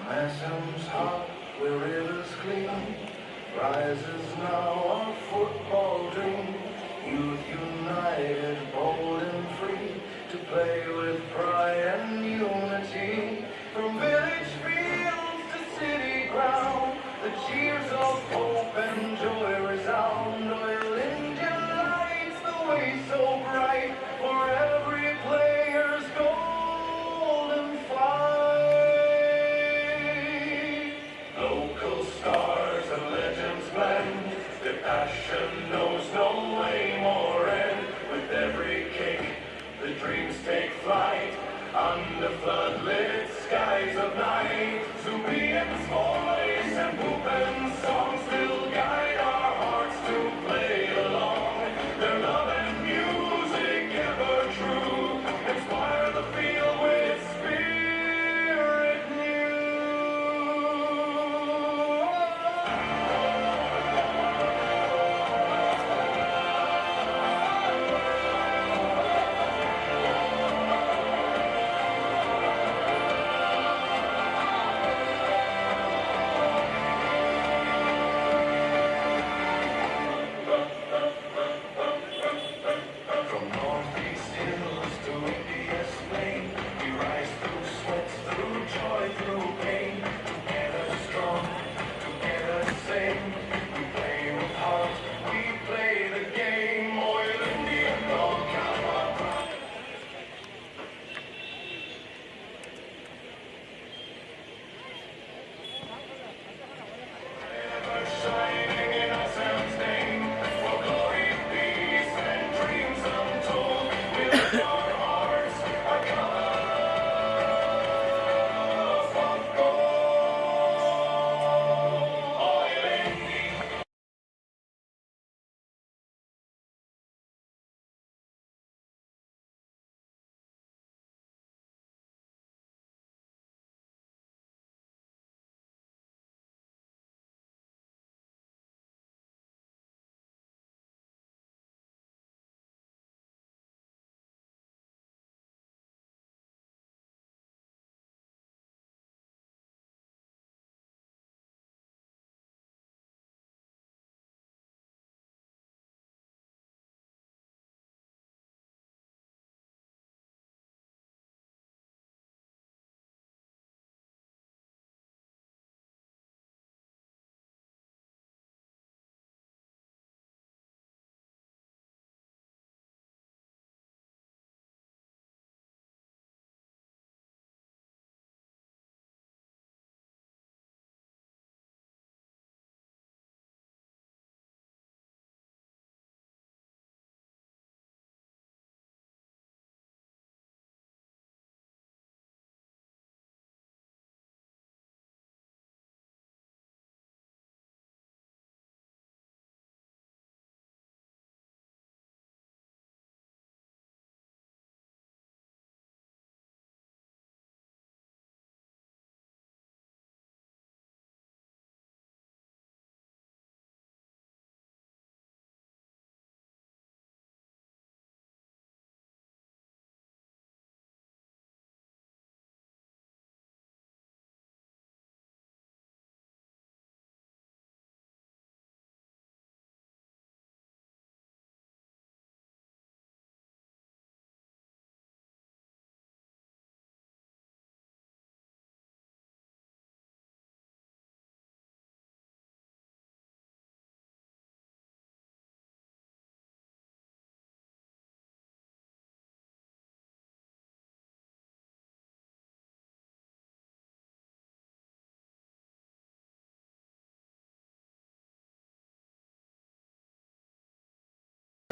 Anthems hot where rivers clean, rises now our football dream. Youth united, bold and free, to play with pride and unity. From village fields to city ground, the cheers of hope and joy resound. Oil engine lights the way so bright, for every player's golden fight. Local stars and legends blend, their passion knows no aim or end. With every kick, the dreams take flight, under floodlit skies of night. Zubian's voice and Poopin's song still guide our hearts to play along. Their love and music ever true, inspire the field with spirit new.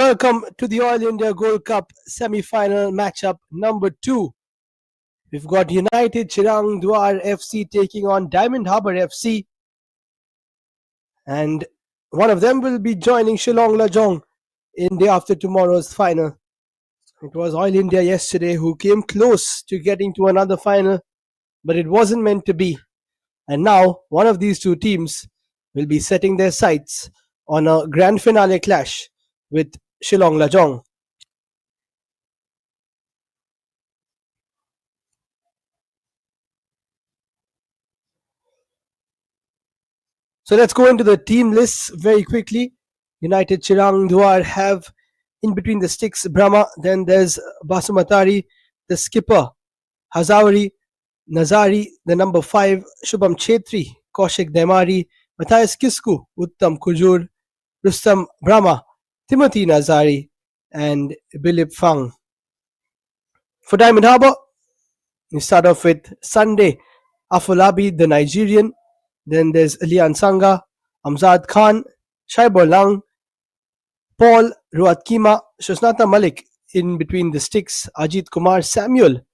Welcome to the All India Gold Cup semi-final matchup number 2. We've got United 𝐓𝐻𝐒 FC taking on Diamond Harbour FC, and one of them will be joining Shillong Lajong in day after tomorrow's final. It was All India yesterday who came close to getting to another final, but it wasn't meant to be. And now one of these two teams will be setting their sights on a grand finale clash with Shillong Lajong. So let's go into the team lists very quickly. United 𝐓𝐻𝐒 have in between the sticks Brahma, then there's Basumatari, the skipper, Hazawari, Nazari, the number 5, Shubham Chhetri, Kaushik Demari, Matthias Kisku, Uttam Kujur, Rustam Brahma, Timothy Nazari, and Bilip Phang. For Diamond Harbour, we start off with Sunday Afolabi, the Nigerian. Then there's Lian Sanga, Amzad Khan, Shaibor Lang, Paul Ruatkima, Shosnata Malik in between the sticks, Ajit Kumar Samuel,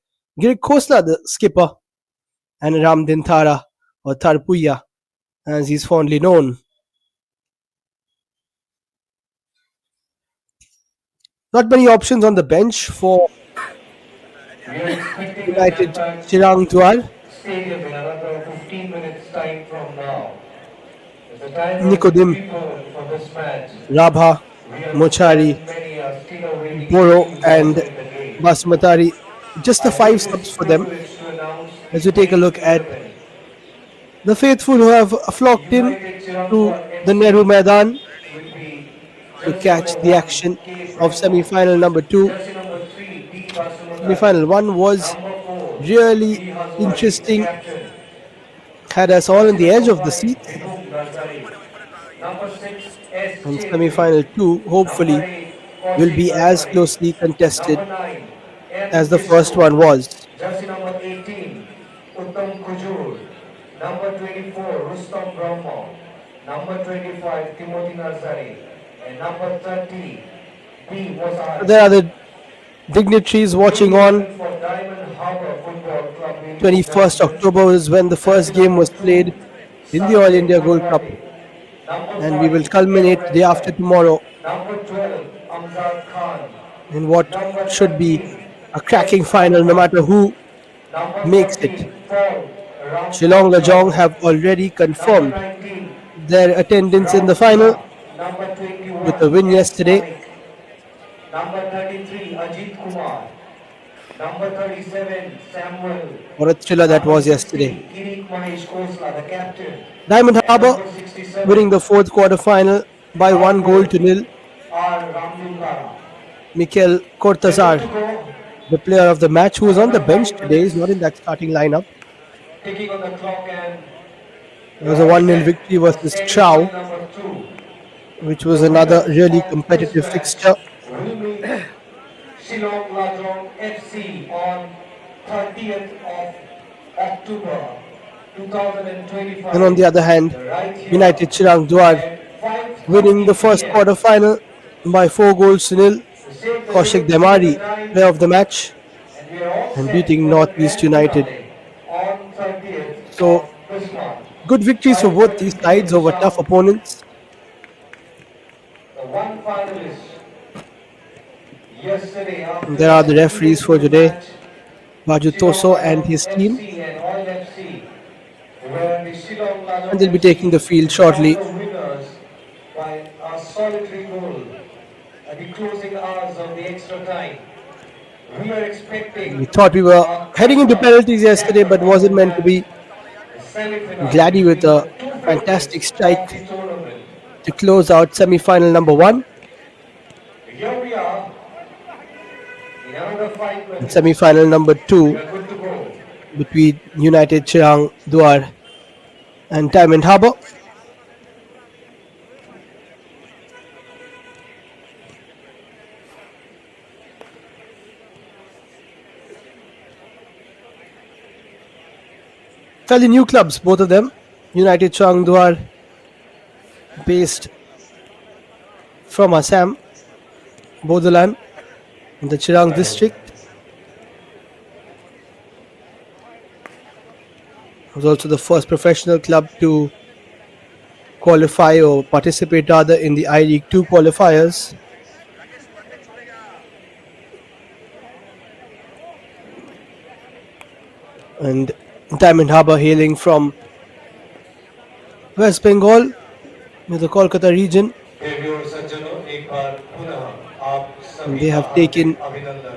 Girik Khosla, the skipper, and Ram Dintara, or Tarpuya, as he's fondly known. Not many options on the bench for United 𝐓𝐻𝐒. Stadium in another 15 minutes time from now. The time Nikodim, for this match. Rabha, Mochari, Boro, and Basumatari. Just the 5 subs for them. As we take a look at the faithful who have flocked in to the Nehru Maidan to catch the action of semi-final number 2. Semi-final 1 was really interesting, had us all on the edge of the seat, and semi-final 2 hopefully will be as closely contested as the first one was. Jersey number 18, Uttam Kujur. Number 24, Rustam Brahma. Number 25, Timothy Nazari. And number 30, B was There are the dignitaries watching on. 21st October is when the first game was played in the All India Gold Cup, and we will culminate day after tomorrow in what should be a cracking final no matter who makes it. Shillong Lajong have already confirmed their attendance in the final with a win yesterday. Number 33, Ajit Kumar. Number 37, Samuel. What a thriller that was yesterday. 𝐷𝐿, the captain. Diamond Harbour winning the 4th quarter final by 1 goal to nil. Mikel Cortazar, the player of the match, who was on the bench today, is not in that starting lineup. Ticking on the clock, and It was a 1-0 victory versus Chow, which was another really competitive fixture. Shillong Lajong FC on 30th of October 2025. And on the other hand, United 𝐓𝐻𝐒 winning the first quarter final by 4 goals to nil. Kaushik Demari, player of the match, and beating Northeast United. So, good victories for both these sides over tough opponents. The one finalist yesterday after There are the referees for today, Baju Toso and his team, and they'll be taking the field shortly. winners by a solitary goal at the closing hours of the extra time. We are expecting We thought we were heading into penalties yesterday, but wasn't meant to be. Gladdy with a fantastic strike to close out semi-final number 1. Here we are in another 5 minutes. And semi-final number 2 We are good to go. between United 𝐓𝐻𝐒 and Diamond Harbour. Fairly new clubs, both of them. United 𝐓𝐻𝐒 based from Assam, Bodolan in the Chirang district. It was also the first professional club to qualify or participate rather in the I-League 2 qualifiers. And Diamond Harbour hailing from West Bengal near the Kolkata region. देवियों सज्जनों एक बार पुनः आप And सभी they का have Hardik taken अभिनंदन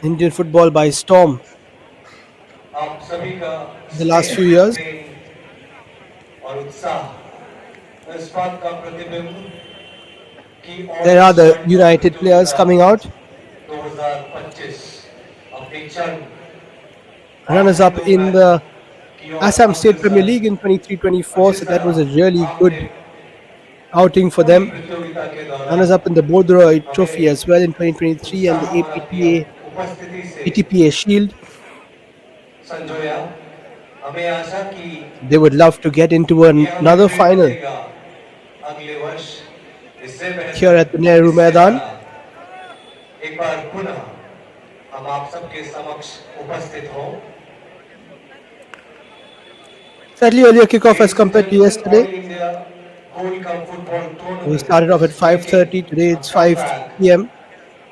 Indian football by storm आप सभी का in the last स्नेह few years. प्रेम और उत्साह इस बात का प्रतिबिंब कि There और are the स्वर्ण United players प्रतियोगिता coming out. 2025 अपनी चरण Runners up बाशिंदों in the की ओर Assam State Premier अग्रसर League in और 23-24. जिस So that was a तरह really आपने good outing for पूरी them. प्रतियोगिता के Runners दौरान up in the Bodroy Trophy हमें as well in 2023 and the उत्साह और अपनी APTA उपस्थिति से ATPA Shield. संजोया हमें आशा की They would love to get into ये हमें another प्रेरित final करेगा अगले वर्ष इससे here बेहतर at the Nehru इससे Maidan. बड़ा एक बार पुनः हम आप सबके समक्ष उपस्थित हों Slightly earlier kickoff as Ladies and compared to gentlemen, All yesterday. India Gold Cup Football We Tournament started off at is making 5:30. Today a it's 5 comeback p.m.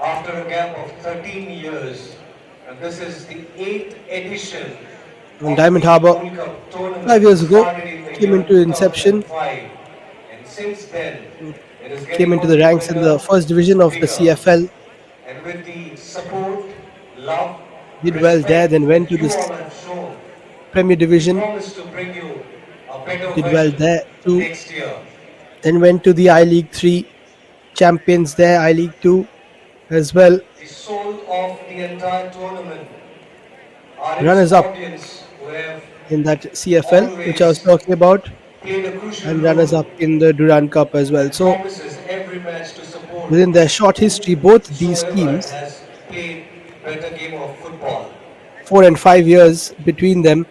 after a gap of 13 years. And this is the 8th edition And of Diamond the Harbour Gold Cup Tournament. 5 years ago Started in the came year into inception, 2005. And since then, it is came getting into the ranks in the bigger, first division of the bigger. CFL. And with the support, love, Did well there, respect then that went to you the all have shown, Premier we Division. promise to bring you a better Did well version there too. next year. Then went to the I-League 3 champions there, I-League 2 as well. The soul of the entire tournament are its Runners up audience who have in that CFL, which I was always talking about, played a crucial and runners role up in the Durand Cup as well. and So promises every match to support within their short history, both these whosoever teams, has played better game of football. 4 and 5 years between them,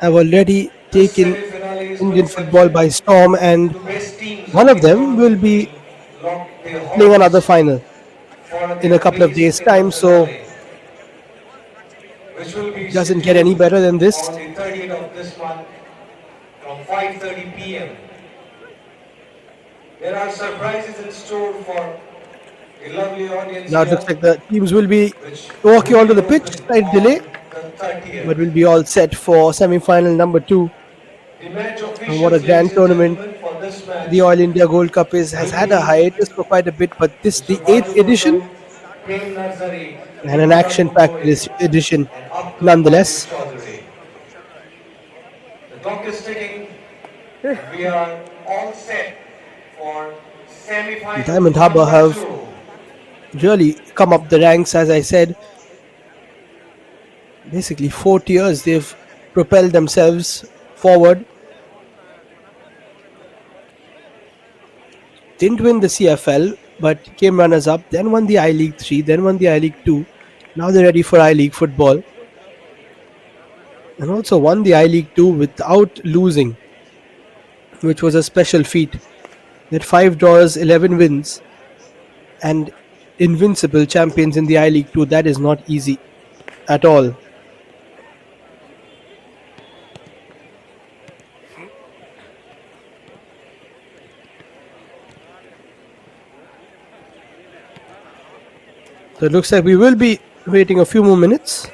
have already This taken semi-finales will Indian football feature by storm, and the best teams one of of the them will tournament be being locked their playing another horns final for in a their couple of place days' in the time. So finale, which will be doesn't get any scheduled better than this. on the 30th of this month from 5:30 p.m. There are surprises in store for the lovely audience Now it here, looks like the teams will be which walking will onto be the pitch. open Slight delay, on the 30th. but will be all set for semi-final number 2. The match And what a officials, ladies grand and tournament gentlemen, for this the match All India Gold Cup has will had a be hiatus for quite a bit, but this the Mr. 8th edition Madhusudan, Prem Narzari, and an Imran action-packed Gogoi, edition and Abdul Qadir nonetheless. Chaudhary. The clock is ticking. We are all set for semi-finals Diamond Harbour number have 2. really come up the ranks, as I said. Basically, 40 years they've propelled themselves forward. Didn't win the CFL, but came runners up, then won the I-League 3, then won the I-League 2. Now they're ready for I-League football. And also won the I-League 2 without losing, which was a special feat. They had 5 draws, 11 wins, and invincible champions in the I-League 2. That is not easy at all. So it looks like we will be waiting a few more minutes.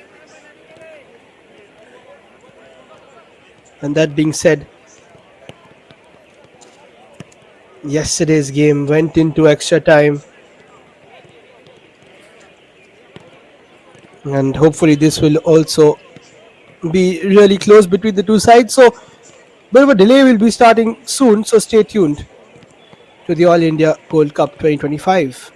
And that being said, yesterday's game went into extra time. And hopefully this will also be really close between the two sides. So bit of a delay will be starting soon. So stay tuned to the All India Gold Cup 2025.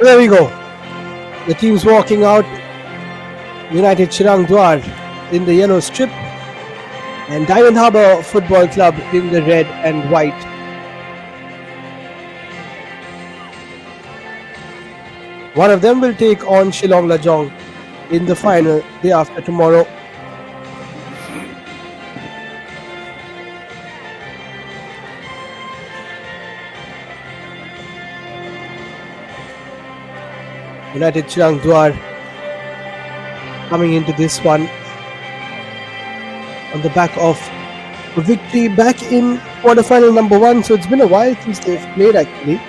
There we go. The team's walking out. United Chirangdwar in the yellow strip and Diamond Harbour Football Club in the red and white. One of them will take on Shillong Lajong in the final day after tomorrow. United Chirangdwar coming into this one on the back of a victory back in quarterfinal number 1. So it's been a while since they've played actually.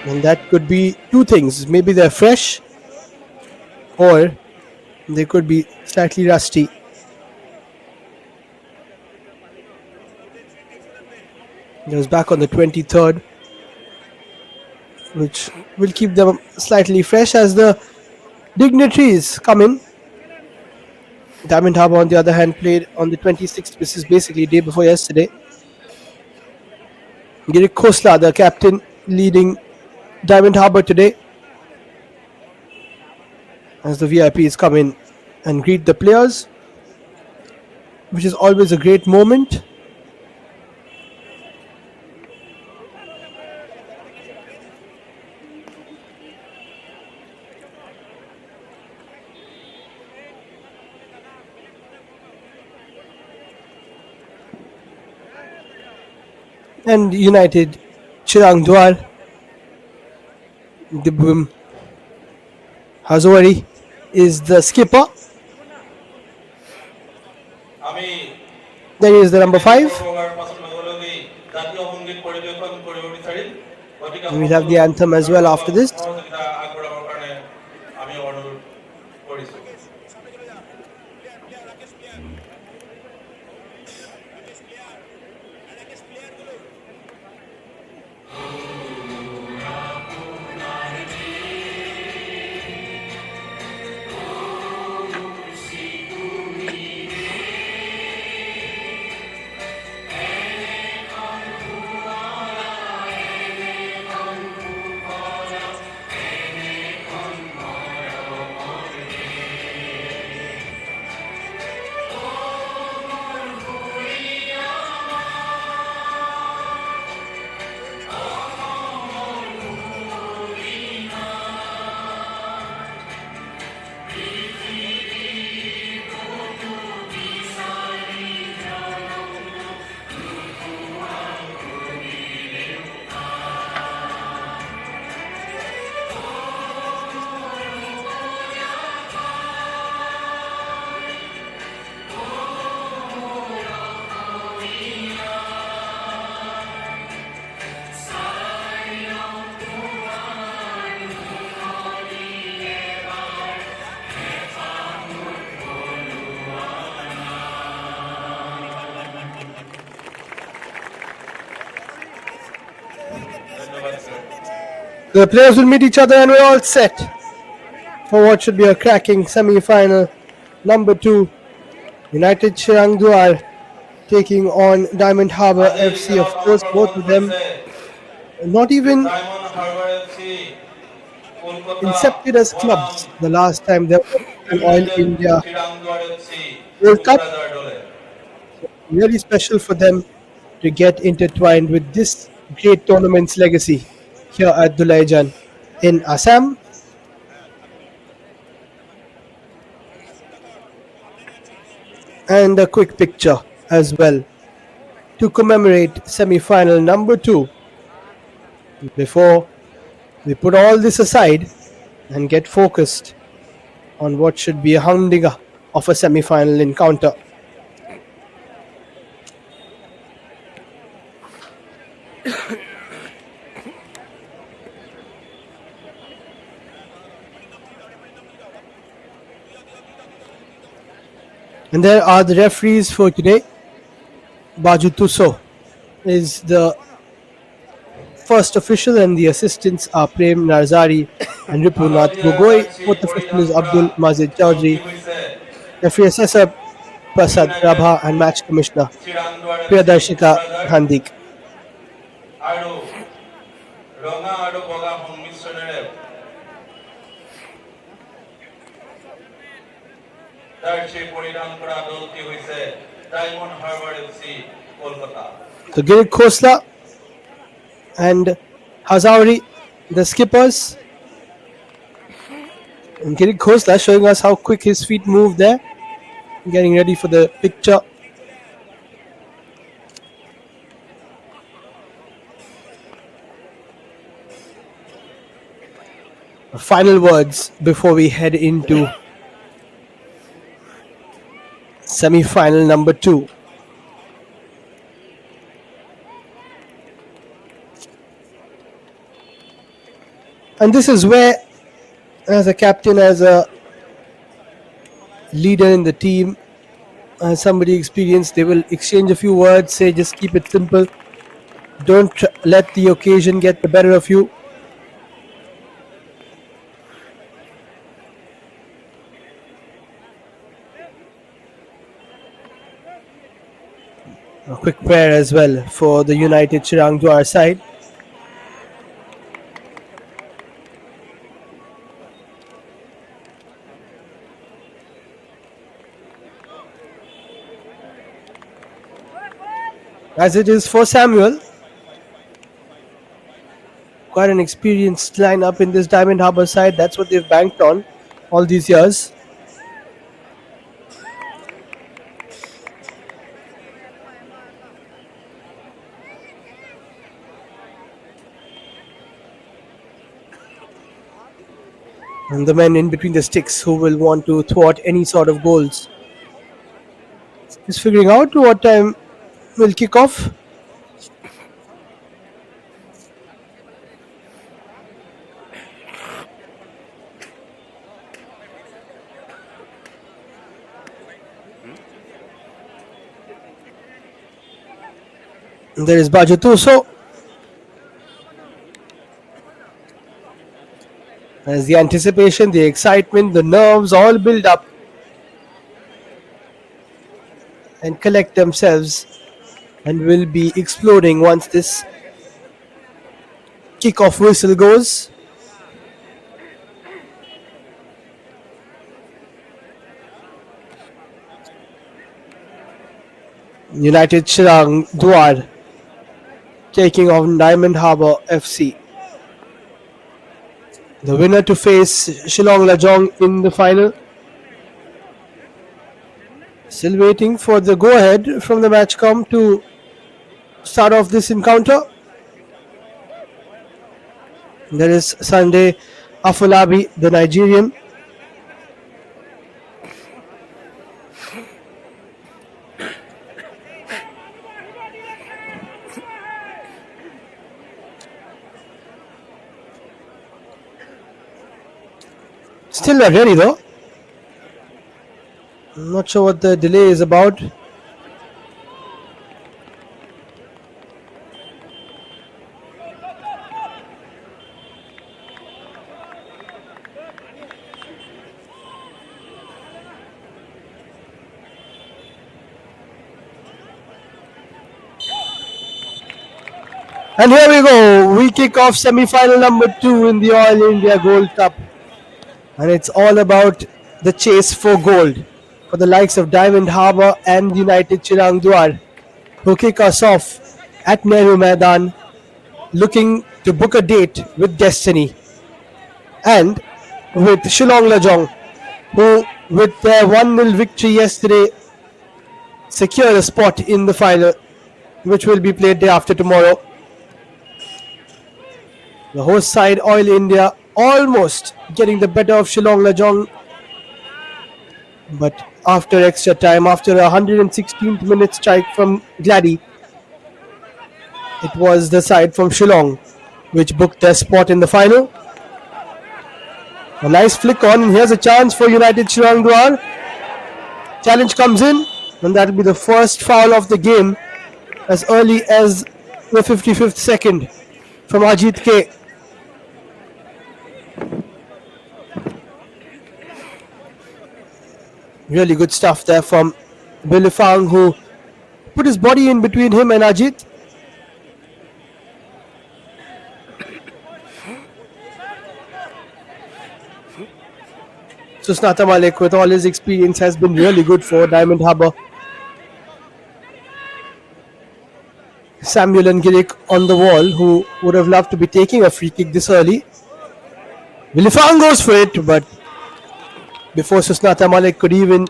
And that could be two things. Maybe they're fresh or they could be slightly rusty. It was back on the 23rd, which will keep them slightly fresh as the dignitaries come in. Diamond Harbour, on the other hand, played on the 26th, which is basically day before yesterday. 𝐷𝐎𝐿𝐴 Khosla, the captain, leading Diamond Harbour today, as the VIPs come in and greet the players, which is always a great moment. And United Chirangdwar, Dibum Hazwari is the skipper. There is the number 5. And we'll have the anthem as well after this. The players will meet each other and we're all set for what should be a cracking semi-final. Number 2, United Chirangdwar taking on Diamond Harbour FC. Of course, both of them not even incepted as clubs the last time they were in Oil India World Cup. Really special for them to get intertwined with this great tournament's legacy here at Dulejan in Assam. And a quick picture as well to commemorate semi-final number 2 before we put all this aside and get focused on what should be a humdinger of a semi-final encounter. And there are the referees for today. Baju Tuso is the first official, and the assistants are Prem Narzari and Ripunath Gogoi. Fourth official is Abdul Mazid Chaudhry. Referee assessor Prasad Rabha and match commissioner Priyadarshika Handik. So 𝐓𝐿𝐼𝐍𝐃 Khosla and Hazari, the skippers. And 𝐓𝐿𝐼𝐍𝐃 Khosla showing us how quick his feet move there. Getting ready for the picture. Final words before we head into semi-final number 2. And this is where, as a captain, as a leader in the team, as somebody experienced, they will exchange a few words, say just keep it simple. Don't let the occasion get the better of you. A quick prayer as well for the United Chirang Dwar side. As it is for Samuel. Quite an experienced lineup in this Diamond Harbour side. That's what they've banked on all these years. And the men in between the sticks who will want to thwart any sort of goals. Just figuring out what time will kick off. And there is Bajatuso. As the anticipation, the excitement, the nerves all build up and collect themselves and will be exploding once this kickoff whistle goes. United Chirang Dwar taking on Diamond Harbour FC. The winner to face Shillong Lajong in the final. Still waiting for the go-ahead from the matchcom to start off this encounter. There is Sunday Afolabi, the Nigerian. Still not ready though. I'm not sure what the delay is about. And here we go. We kick off semi-final number 2 in the All India Gold Cup. And it's all about the chase for gold for the likes of Diamond Harbour and United Chirang Dwar, who kick us off at Nehru Maidan, looking to book a date with destiny. And with Shillong Lajong, who with their 1-0 victory yesterday secured a spot in the final, which will be played day after tomorrow. The host side, Oil India, almost getting the better of Shillong Lajong, but after extra time, after a 116th minute strike from Gladdy, it was the side from Shillong which booked their spot in the final. A nice flick on, and here's a chance for United Chirang Dwar. Challenge comes in, and that will be the first foul of the game as early as the 55th second from 𝐓𝐻𝐃. Really good stuff there from Bilifang, who put his body in between him and 𝐓𝐻𝐃. Susnata Malik, with all his experience, has been really good for Diamond Harbour. Samuel and Giric on the wall, who would have loved to be taking a free kick this early. Bilifang goes for it, but before Susnata Malik could even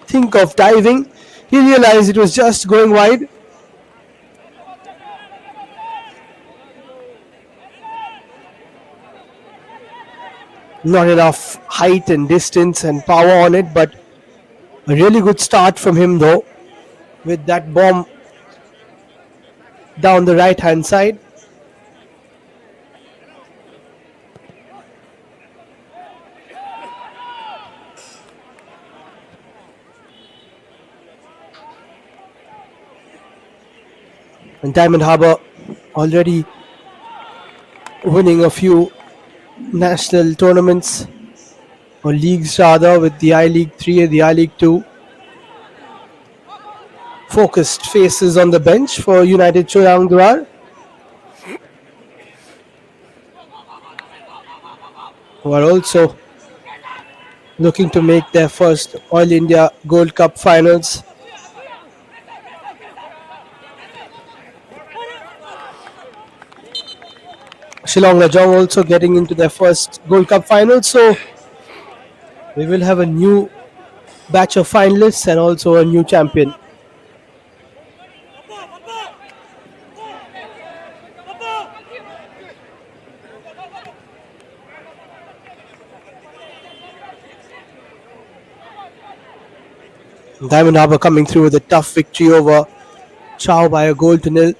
think of diving, he realized it was just going wide. Not enough height and distance and power on it, but a really good start from him though, with that bomb down the right hand side. And Diamond Harbour already winning a few national tournaments or leagues rather, with the 𝐈-League 3 and the 𝐈-League 2. Focused faces on the bench for United Chirangdwar, who are also looking to make their first All India Gold Cup finals. Shillong Lajong also getting into their first Gold Cup final, so we will have a new batch of finalists and also a new champion. Diamond Harbour coming through with a tough victory over Chow by a goal to nil.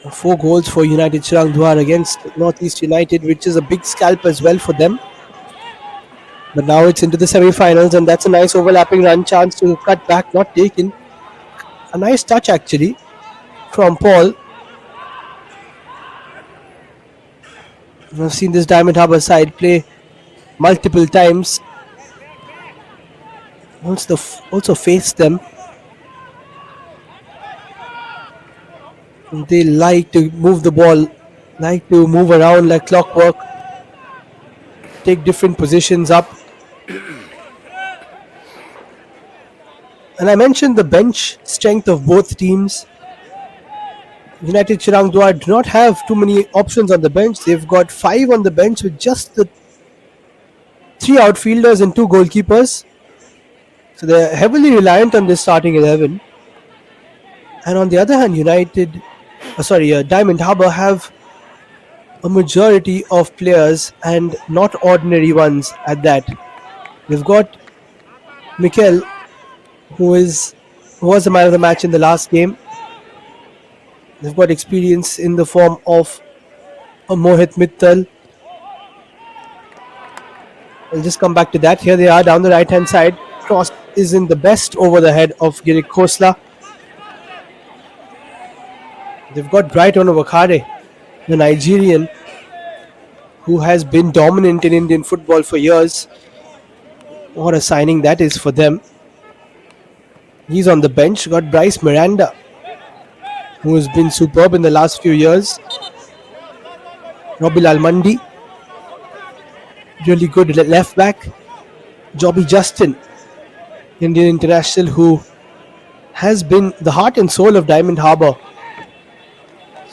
4 goals for United Chirangdwar against Northeast United, which is a big scalp as well for them. But now it's into the semi-finals, and that's a nice overlapping run, chance to cut back, not taken. A nice touch actually from Paul. I've seen this Diamond Harbour side play multiple times. Also faced them. They like to move the ball, like to move around like clockwork, take different positions up. And I mentioned the bench strength of both teams. United Chirangdwar do not have too many options on the bench. They've got 5 on the bench with just the 3 outfielders and 2 goalkeepers. So they're heavily reliant on this starting 11. And on the other hand, Diamond Harbour have a majority of players, and not ordinary ones at that. They've got Mikel, who was the man of the match in the last game. They've got experience in the form of Mohit Mittal. I'll just come back to that. Here they are down the right hand side. Cross is in the best over the head of Giric Khosla. They've got Brighton Owakhare, the Nigerian, who has been dominant in Indian football for years. What a signing that is for them. He's on the bench. Got Bryce Miranda, who has been superb in the last few years. Robbie Almandi, really good left back. Jobby Justin, Indian international, who has been the heart and soul of Diamond Harbour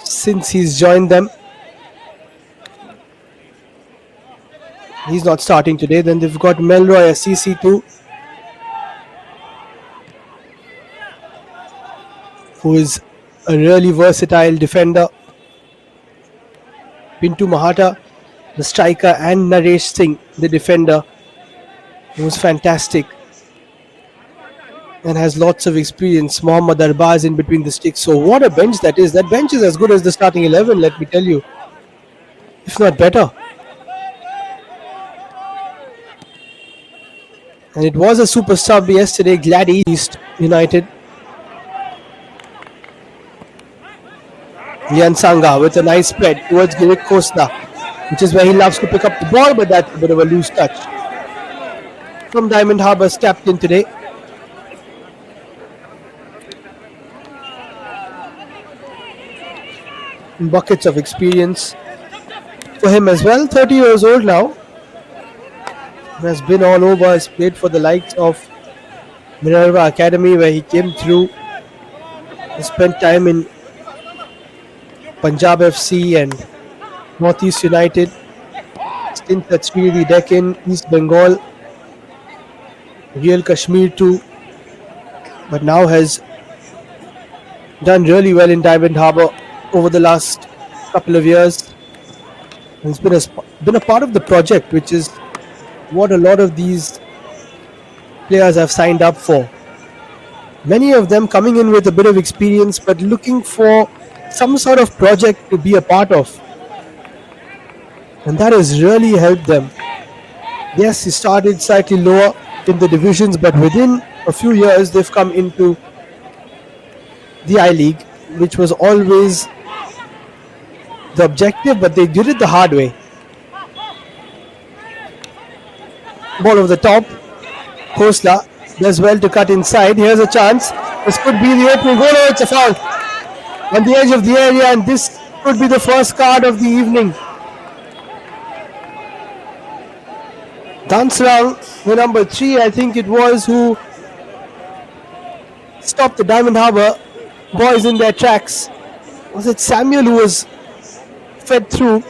since he's joined them. He's not starting today. Then they've got Melroy CC2, who is a really versatile defender. Pintu Mahata, the striker, and Naresh Singh, the defender, who's fantastic and has lots of experience. Mohammad Arbaz in between the sticks. So what a bench that is. That bench is as good as the starting 11, let me tell you, if not better. And it was a super sub yesterday, Glad East United. Lian Sanga with a nice spread towards 𝐓𝐻𝐿𝐊𝐃𝐄, which is where he loves to pick up the ball, but that's a bit of a loose touch from Diamond Harbour's captain today. Buckets of experience for him as well. 30 years old now. Has been all over. Has played for the likes of Minerva Academy, where he came through. He spent time in Punjab FC and Northeast United. Stint at Sri Deccan, East Bengal, Real Kashmir too. But now has done really well in Diamond Harbour over the last couple of years. He's been a part of the project, which is what a lot of these players have signed up for. Many of them coming in with a bit of experience, but looking for some sort of project to be a part of. And that has really helped them. Yes, he started slightly lower in the divisions, but within a few years, they've come into the I-League, which was always the objective, but they did it the hard way. Ball over the top. Khosla does well to cut inside. Here's a chance. This could be the opening goal. Oh, it's a foul on the edge of the area, and this could be the first card of the evening. Dansrang, the number 3, I think it was, who stopped the Diamond Harbour boys in their tracks. Was it Samuel who was fed through?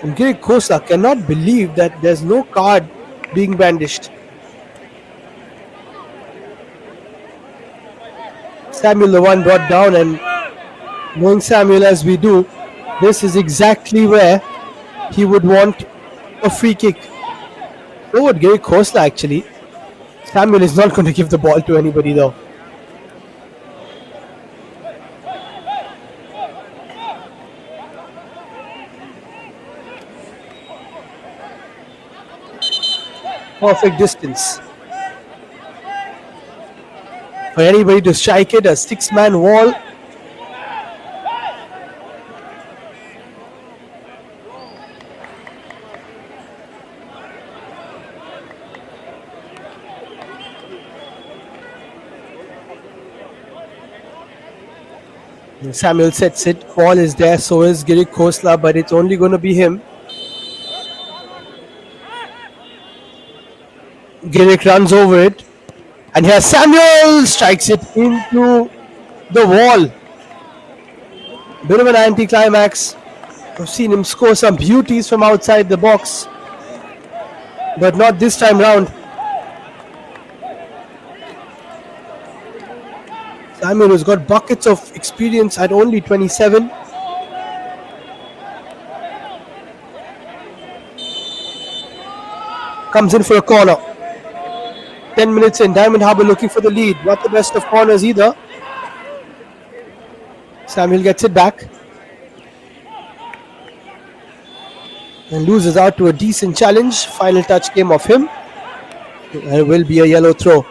And 𝐓𝐻𝐿𝐃𝐄 cannot believe that there's no card being brandished. Samuel the one brought down, and knowing Samuel as we do, this is exactly where he would want a free kick. Over 𝐓𝐻𝐿𝐃 actually. Samuel is not going to give the ball to anybody though. Perfect distance for anybody to strike it. A 6-man wall. Samuel sets it. Ball is there, so is 𝐓𝐻𝐿𝐃, but it's only going to be him. 𝐓𝐻𝐿𝐃 runs over it, and here Samuel strikes it into the wall. Bit of an anticlimax. I've seen him score some beauties from outside the box, but not this time round. Samuel has got buckets of experience at only 27. Comes in for a corner. 10 minutes in, Diamond Harbour looking for the lead. Not the best of corners either. Samuel gets it back and loses out to a decent challenge. Final touch came off him. There will be a yellow throw.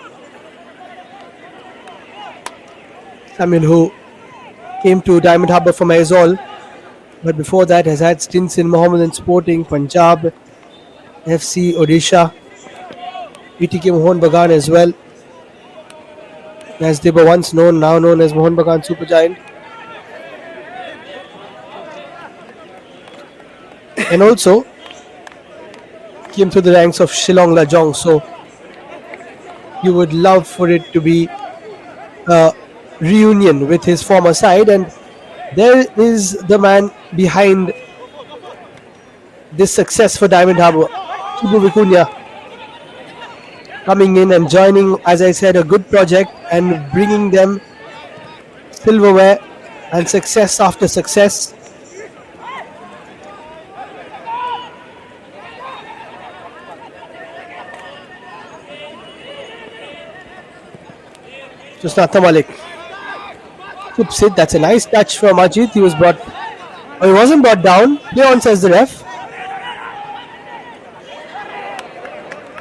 Samuel, who came to Diamond Harbour from Aizawl, but before that has had stints in Mohammedan Sporting, Punjab FC, Odisha, PTK Mohun Bagan as well, as they were once known, now known as Mohun Bagan Supergiant. And also came through the ranks of Shillong Lajong, so you would love for it to be a reunion with his former side, and there is the man behind this success for Diamond Harbour, Chibu Vicuña, coming in and joining, as I said, a good project and bringing them silverware and success after success. Jusnatha Malik keeps it. That's a nice touch from Ajit. He wasn't brought down. Play on, says the ref.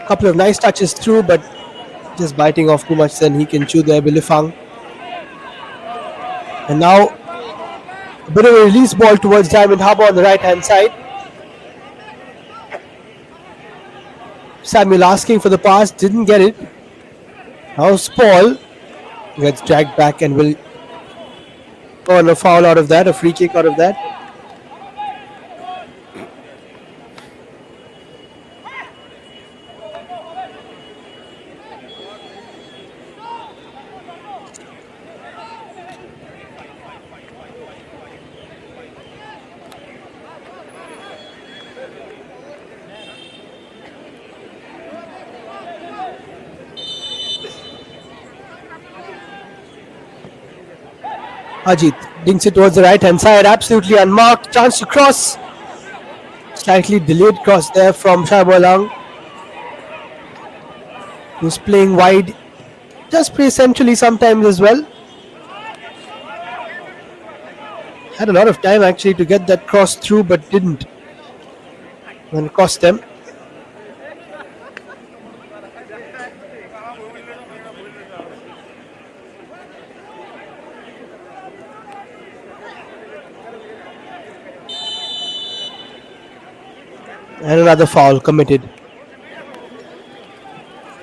Couple of nice touches through, but just biting off too much, then he can chew there, Bilifang. And now a bit of a release ball towards Diamond Harbour on the right hand side. Samuel asking for the pass, didn't get it. Now Paul gets dragged back and will earn a foul out of that, a free kick out of that. Ajit dinks it towards the right hand side, absolutely unmarked, chance to cross. Slightly delayed cross there from Shaibolang, who's playing wide, just play centrally sometimes as well. Had a lot of time actually to get that cross through, but didn't, and it cost them. And another foul committed.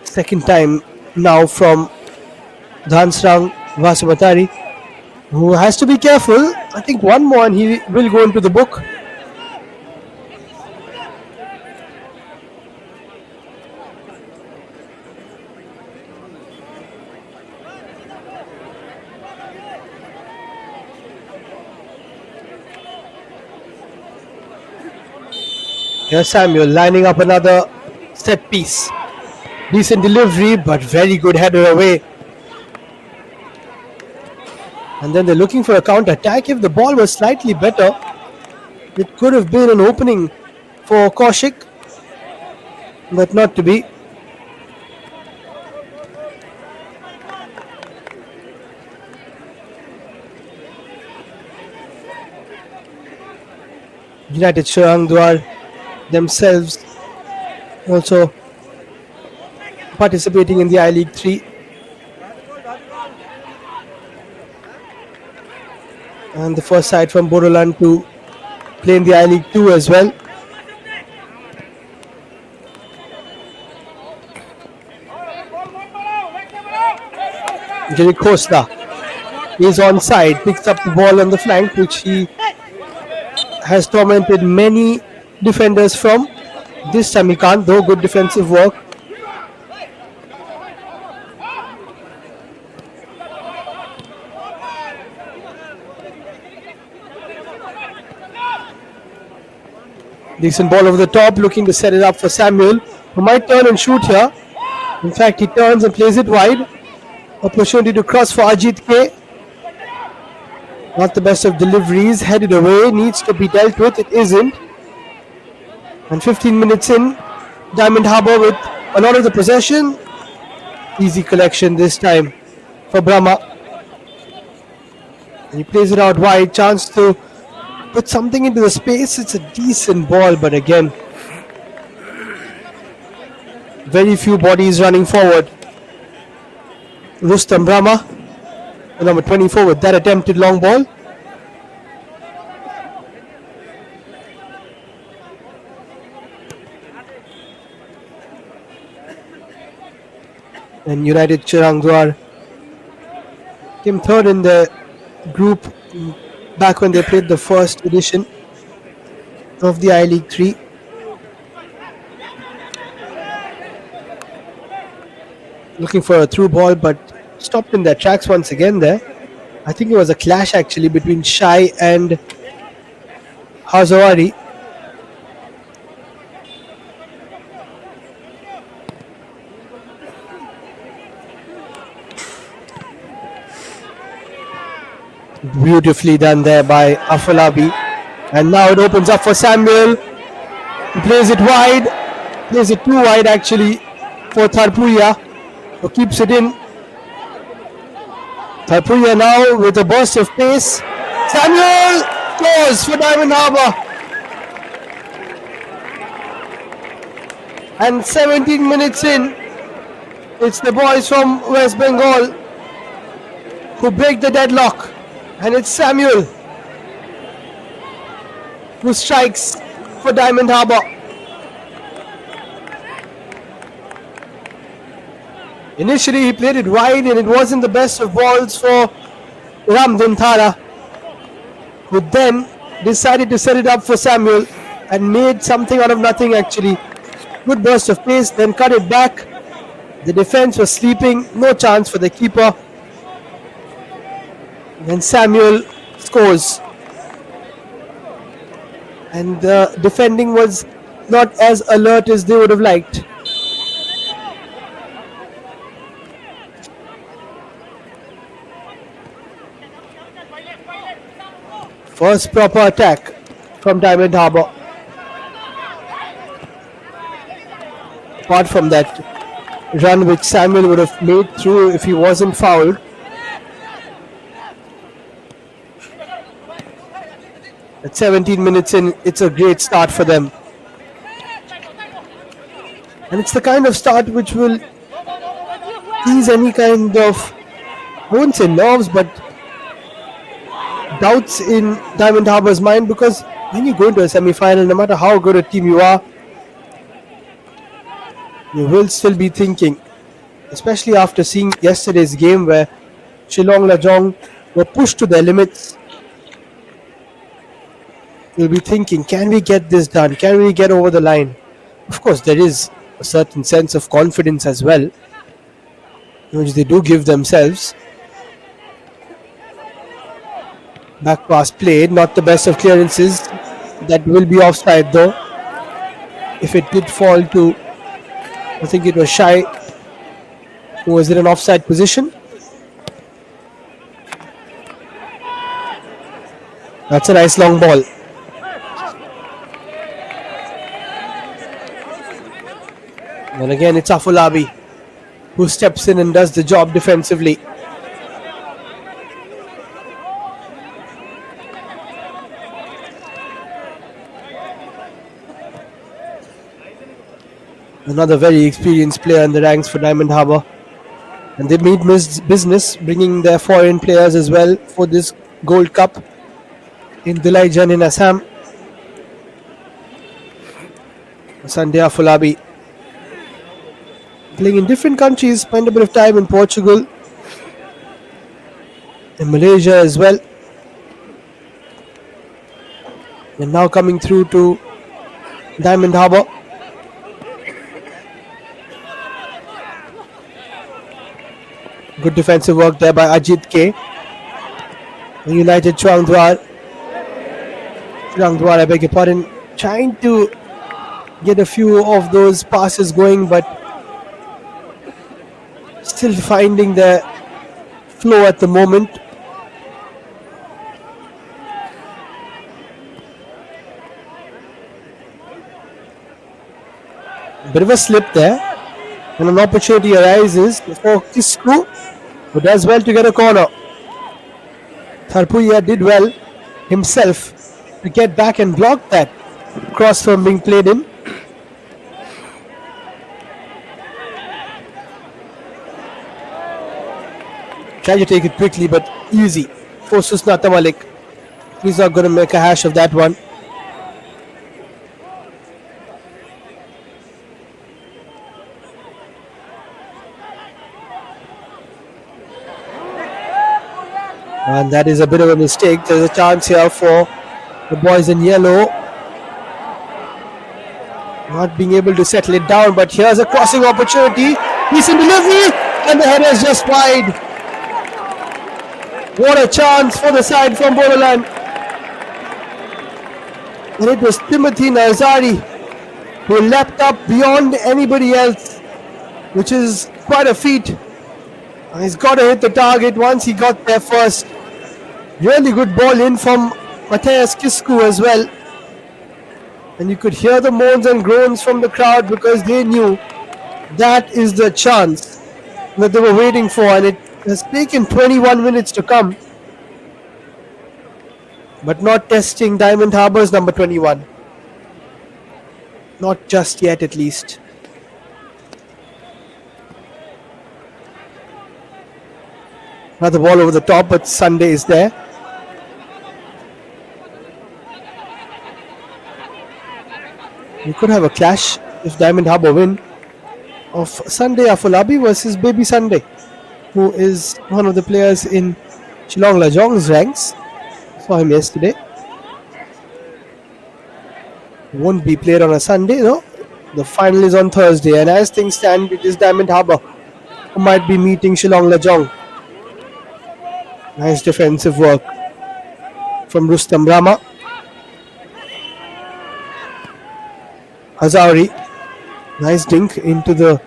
Second time now from Dhansrang Vasumatari, who has to be careful. I think one more and he will go into the book. Here's Samuel lining up another set piece. Decent delivery, but very good header away. And then they're looking for a counter attack. If the ball was slightly better, it could have been an opening for Kaushik, but not to be. United Chirangdwar themselves also participating in the I-League 3. And the first side from Boroland to play in the I-League 2 as well. Jerry Costa is onside, picks up the ball on the flank, which he has tormented many defenders from. This time he can't, though. Good defensive work. Decent ball over the top, looking to set it up for Samuel, who might turn and shoot here. In fact, he turns and plays it wide. Opportunity to cross for Ajit K. Not the best of deliveries, headed away, needs to be dealt with. It isn't. And 15 minutes in, Diamond Harbour with a lot of the possession. Easy collection this time for Brahma. And he plays it out wide, chance to put something into the space. It's a decent ball, but again, very few bodies running forward. Rustam Brahma, number 24, with that attempted long ball. And United Chirangdwar came third in the group back when they played the first edition of the I-League 3. Looking for a through ball, but stopped in their tracks once again there. I think it was a clash actually between Shai and Hazawari. Beautifully done there by Afolabi. And now it opens up for Samuel. He plays it wide. Plays it too wide actually for Tharpuria, who keeps it in. Tharpuria now with a burst of pace. Samuel scores for Diamond Harbour. And 17 minutes in, It's the boys from West Bengal who break the deadlock, and it's Samuel who strikes for Diamond Harbour. Initially he played it wide and it wasn't the best of balls for Ramdin Thara, who then decided to set it up for Samuel and made something out of nothing actually. Good burst of pace, then cut it back. The defense was sleeping, no chance for the keeper. Then Samuel scores. And the defending was not as alert as they would have liked. First proper attack from Diamond Harbour. Apart from that run which Samuel would have made through if he wasn't fouled. At 17 minutes in, it's a great start for them. And it's the kind of start which will ease any kind of, I wouldn't say nerves, but doubts in Diamond Harbour's mind, because when you go into a semi-final, no matter how good a team you are, you will still be thinking, especially after seeing yesterday's game where Shillong Lajong were pushed to their limits. You'll be thinking, can we get this done? Can we get over the line? Of course, there is a certain sense of confidence as well, which they do give themselves. Back pass played, not the best of clearances. That will be offside though. If it did fall to, I think it was Shai who was in an offside position. That's a nice long ball. And again it's Afolabi who steps in and does the job defensively. Another very experienced player in the ranks for Diamond Harbour. And they made business bringing their foreign players as well for this Gold Cup in Dilaijan in Assam. Sunday Afolabi playing in different countries, spent a bit of time in Portugal, in Malaysia as well. And now coming through to Diamond Harbour. Good defensive work there by 𝐓𝐿𝐍𝐃. United Churangdwar, I beg your pardon, trying to get a few of those passes going, but still finding their flow at the moment. Bit of a slip there, and an opportunity arises for Kisku, who does well to get a corner. Tharpuya did well himself to get back and block that cross from being played in. Try to take it quickly, but easy for Susnata Malik. He's not going to make a hash of that one. And that is a bit of a mistake. There's a chance here for the boys in yellow. Not being able to settle it down, but here's a crossing opportunity. Decent delivery, and the header is just wide. What a chance for the side from Bodoland. And it was Timothy Nazari who leapt up beyond anybody else, which is quite a feat. And he's got to hit the target once he got there first. Really good ball in from Matthias Kisku as well. And you could hear the moans and groans from the crowd because they knew that is the chance that they were waiting for, and it has taken 21 minutes to come, but not testing Diamond Harbour's number 21. Not just yet, at least. Another ball over the top, but Sunday is there. We could have a clash if Diamond Harbour win of Sunday Afolabi versus Baby Sunday, who is one of the players in 𝐓𝐿𝐻𝐃𝐈𝐻's ranks. Saw him yesterday. Won't be played on a Sunday, no. The final is on Thursday, and as things stand, it is Diamond Harbour who might be meeting 𝐓𝐿𝐻𝐃𝐈𝐻. Nice defensive work from Rustam Rama. Hazari, nice dink into the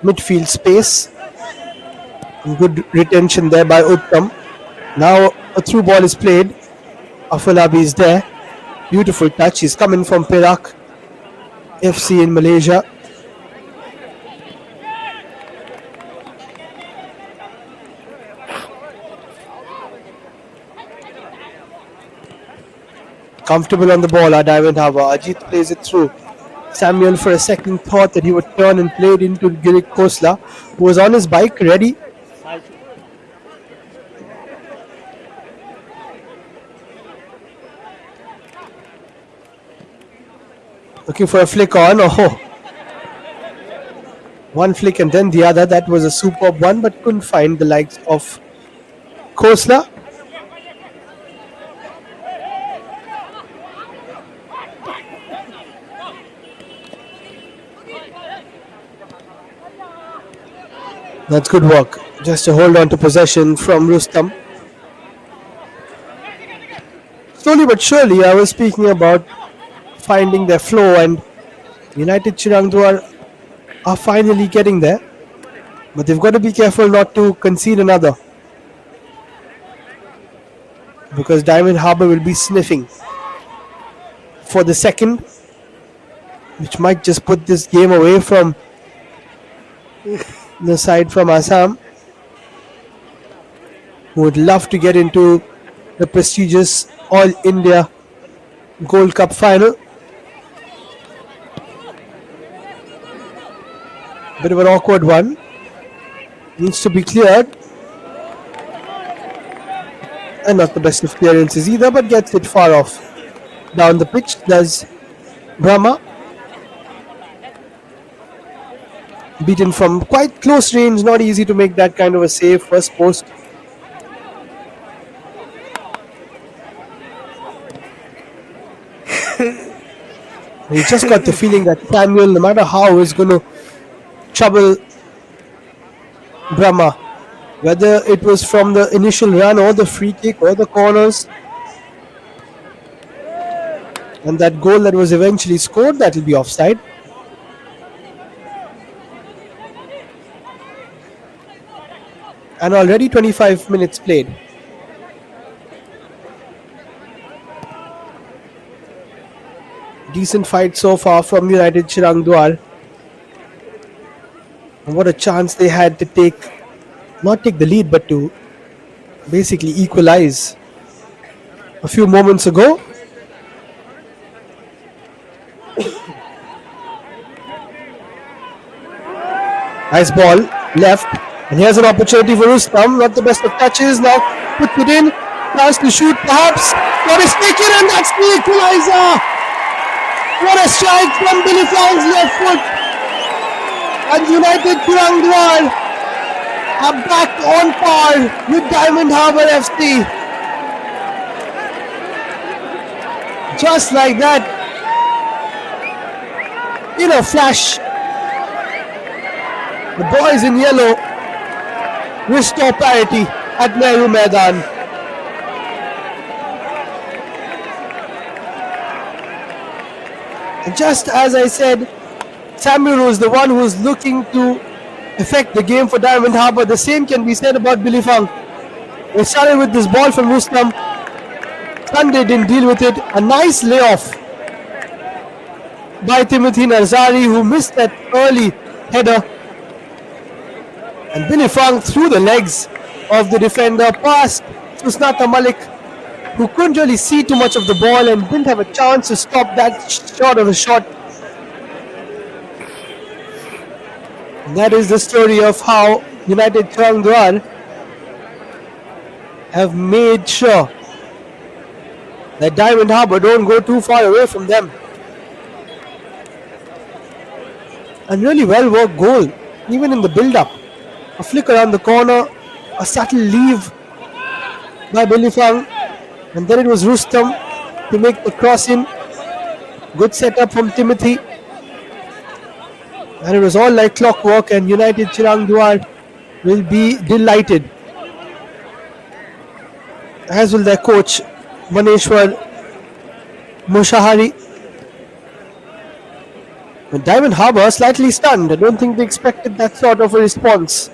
midfield space. Good retention there by Uttam. Now a through ball is played. Afolabi is there. Beautiful touch. He's coming from Perak FC in Malaysia. Comfortable on the ball are Diamond Harbour. Ajit plays it through. Samuel for a second thought that he would turn and play it into Girick Khosla, who was on his bike ready. Looking for a flick on. Oh, one flick and then the other. That was a superb one, but couldn't find the likes of Khosla. That's good work. Just to hold on to possession from Rustam. Slowly but surely, I was speaking about finding their flow, and United Chirangdwar are finally getting there. But they've got to be careful not to concede another, because Diamond Harbour will be sniffing for the second, which might just put this game away from the side from Assam, who would love to get into the prestigious All India Gold Cup final. Bit of an awkward one. Needs to be cleared. And not the best of clearances either, but gets it far off. Down the pitch does Brahma. Beaten from quite close range, not easy to make that kind of a save. First post. You just got the feeling that Samuel, no matter how, is going to trouble Brahma. Whether it was from the initial run or the free kick or the corners. And that goal that was eventually scored, that will be offside. And already 25 minutes played. Decent fight so far from United Chirangdwar. And what a chance they had to not take the lead, but to basically equalize a few moments ago. Nice ball, left. And here's an opportunity for Rustam. Not the best of touches. Now puts it in. Chance to shoot perhaps. What is taken, and that's the equalizer. What a strike from 𝐵𝐿𝐹𝐿's left foot. And United Chirangdwar are back on par with Diamond Harbour FC. Just like that. In a flash. The boys in yellow restore parity at Nehru Maidan. And just as I said, Samuel is the one who is looking to affect the game for Diamond Harbour. The same can be said about 𝐵𝐿𝐹𝐿. They started with this ball from Rustam. Sunday didn't deal with it. A nice layoff by Timothy Narzari, who missed that early header. And 𝐵𝐿𝐹𝐿 through the legs of the defender past Susnata Malik, who couldn't really see too much of the ball and didn't have a chance to stop that short of a shot. And that is the story of how United Chirangdwar have made sure that Diamond Harbour don't go too far away from them. And really well worked goal, even in the build-up. A flick around the corner, a subtle leave by Belifang, and then it was Rustam to make the cross in. Good setup from Timothy. And it was all like clockwork, and United Chirang Duar will be delighted, as will their coach Maneshwar Mushahari. And Diamond Harbour slightly stunned. I don't think they expected that sort of a response.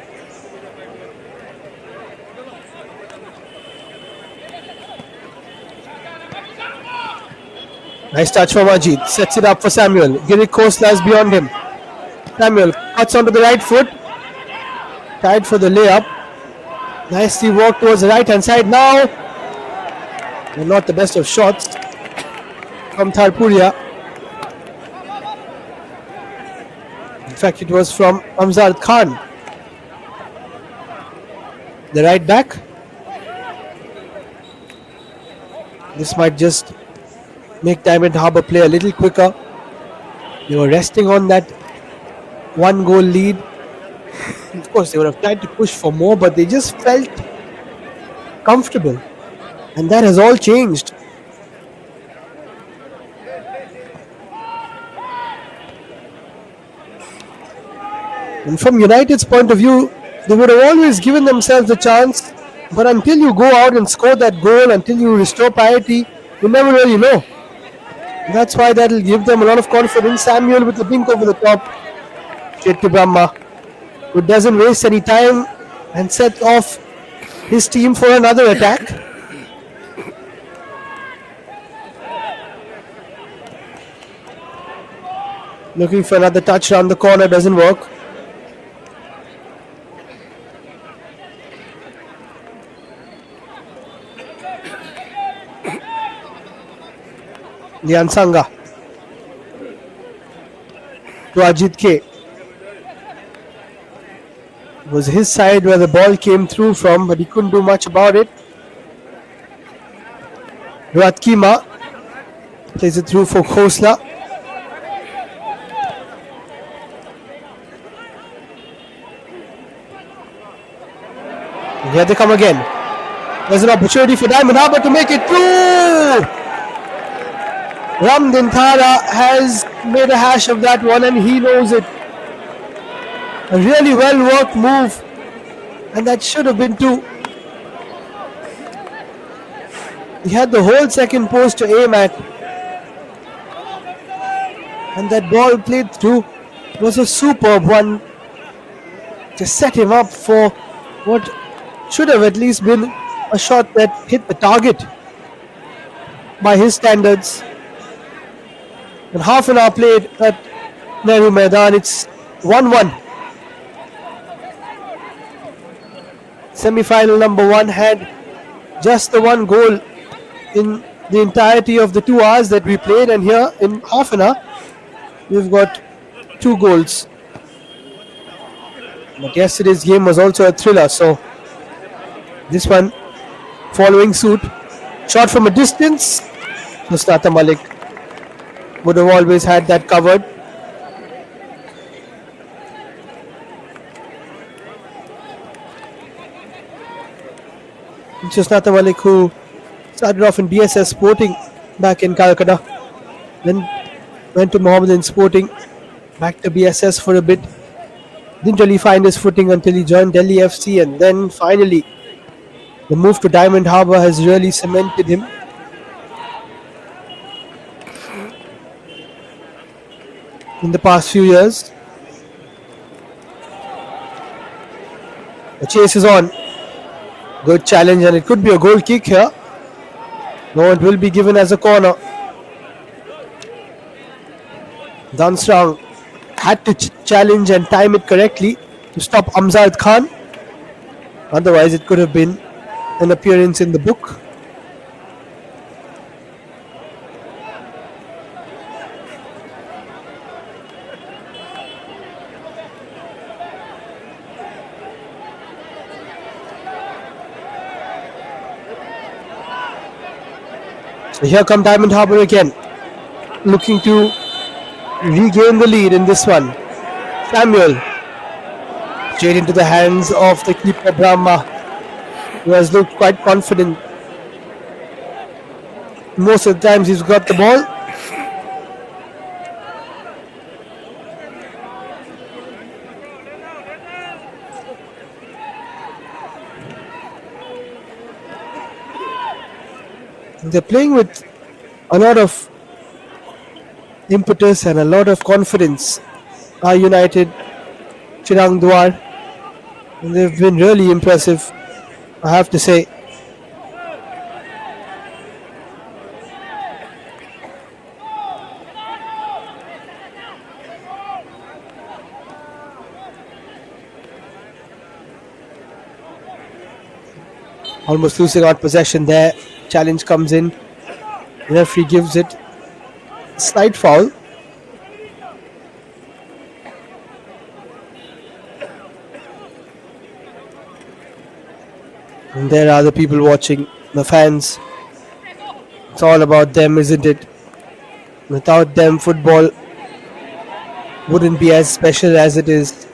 Nice touch from Ajit. Sets it up for Samuel. Girik Khosla is beyond him. Samuel cuts onto the right foot. Tied for the layup. Nicely walked towards the right hand side now. And not the best of shots from Tharpuria. In fact, it was from Amzad Khan, the right back. This might just make Diamond Harbour play a little quicker. They were resting on that 1-goal lead. Of course, they would have tried to push for more, but they just felt comfortable. And that has all changed. And from United's point of view, they would have always given themselves a chance. But until you go out and score that goal, until you restore parity, you never really know. That's why that will give them a lot of confidence. Samuel with the dink over the top. Straight to Brahma, who doesn't waste any time and sets off his team for another attack. Looking for another touch around the corner, doesn't work. Liansanga to Ajit K. It was his side where the ball came through from, but he couldn't do much about it. Ratkima plays it through for Khosla. And here they come again. There's an opportunity for Diamond Harbour to make it through. Ram Dintara has made a hash of that one, and he knows it. A really well worked move, and that should have been two. He had the whole second post to aim at, and that ball played through was a superb one to set him up for what should have at least been a shot that hit the target by his standards. And half an hour played at Nehru Maidan. It's 1-1. Semi-final number 1 had just the one goal in the entirety of the 2 hours that we played, and here in half an hour we've got 2 goals. But yesterday's game was also a thriller, so this one following suit. Shot from a distance. Nusrata Malik would have always had that covered. Nusrata Malik, who started off in BSS Sporting back in Calcutta, then went to Mohammedan Sporting, back to BSS for a bit. Didn't really find his footing until he joined Delhi FC, and then finally the move to Diamond Harbour has really cemented him. In the past few years. The chase is on. Good challenge, and it could be a goal kick here. No, it will be given as a corner. Dansrang had to challenge and time it correctly to stop Amzad Khan. Otherwise, it could have been an appearance in the book. So here come Diamond Harbour again, looking to regain the lead in this one. Samuel, straight into the hands of the keeper Brahma, who has looked quite confident. Most of the times he's got the ball. They're playing with a lot of impetus and a lot of confidence. Our United Chirang Dwar, and they've been really impressive, I have to say. Almost losing out possession there. Challenge comes in. The referee gives it. Slight foul. And there are the people watching, the fans. It's all about them, isn't it? Without them, football wouldn't be as special as it is.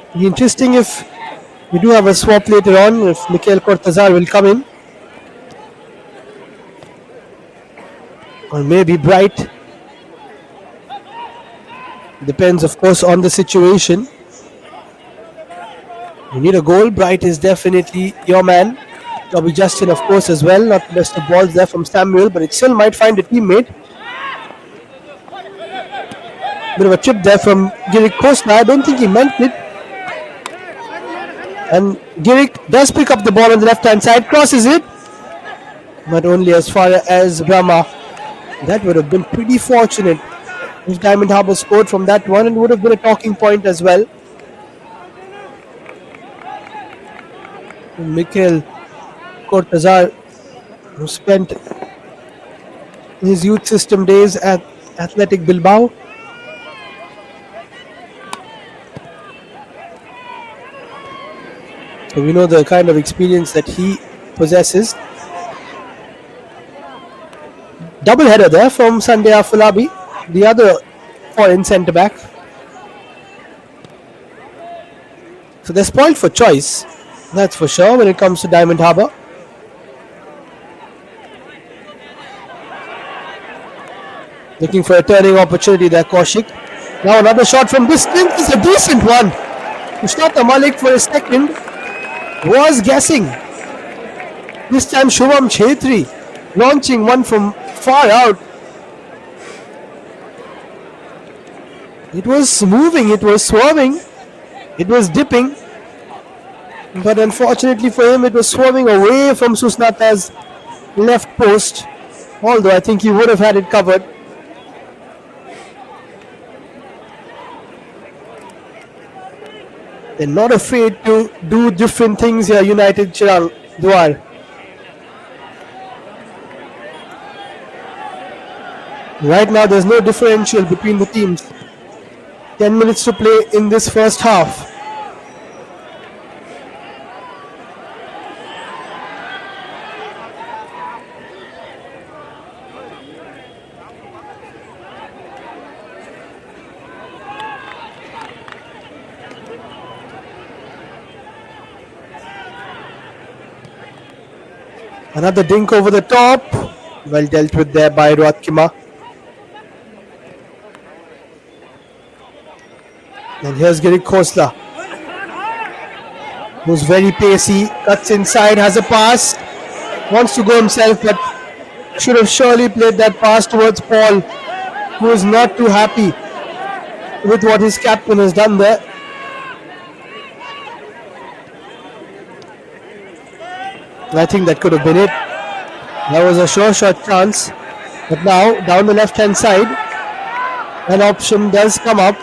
It'll be interesting if we do have a swap later on, if 𝐓𝐻𝐃𝐈𝐀 will come in. Or maybe Bright. Depends, of course, on the situation. You need a goal. Bright is definitely your man. Bobby Justin, of course, as well. Not the best of balls there from Samuel, but it still might find a teammate. Bit of a chip there from 𝐓𝐻𝐃. I don't think he meant it. And 𝐓𝐻𝐃 does pick up the ball on the left-hand side, crosses it, but only as far as Brahma. That would have been pretty fortunate if Diamond Harbour scored from that one, and would have been a talking point as well. 𝐓𝐻𝐃𝐈𝐀, who spent his youth system days at Athletic Bilbao. So we know the kind of experience that he possesses. Double header there from Sunday Afolabi, the other foreign centre back. So they're spoiled for choice, that's for sure, when it comes to Diamond Harbour. Looking for a turning opportunity there, Kaushik. Now another shot from distance. It's a decent one. Mushtaq Malik for a second was guessing. This time Shubham Chhetri launching one from far out. It was moving, it was swerving, it was dipping, but unfortunately for him it was swerving away from Susnata's left post, although I think he would have had it covered. They're not afraid to do different things here, United Chirang Dwar. Right now there's no differential between the teams. 10 minutes to play in this first half. Another dink over the top. Well dealt with there by Roatkima. And here's 𝐓𝐻𝐃, who's very pacey, cuts inside, has a pass, wants to go himself, but should have surely played that pass towards Paul, who is not too happy with what his captain has done there. I think that could have been it. That was a sure shot chance, but now down the left hand side, an option does come up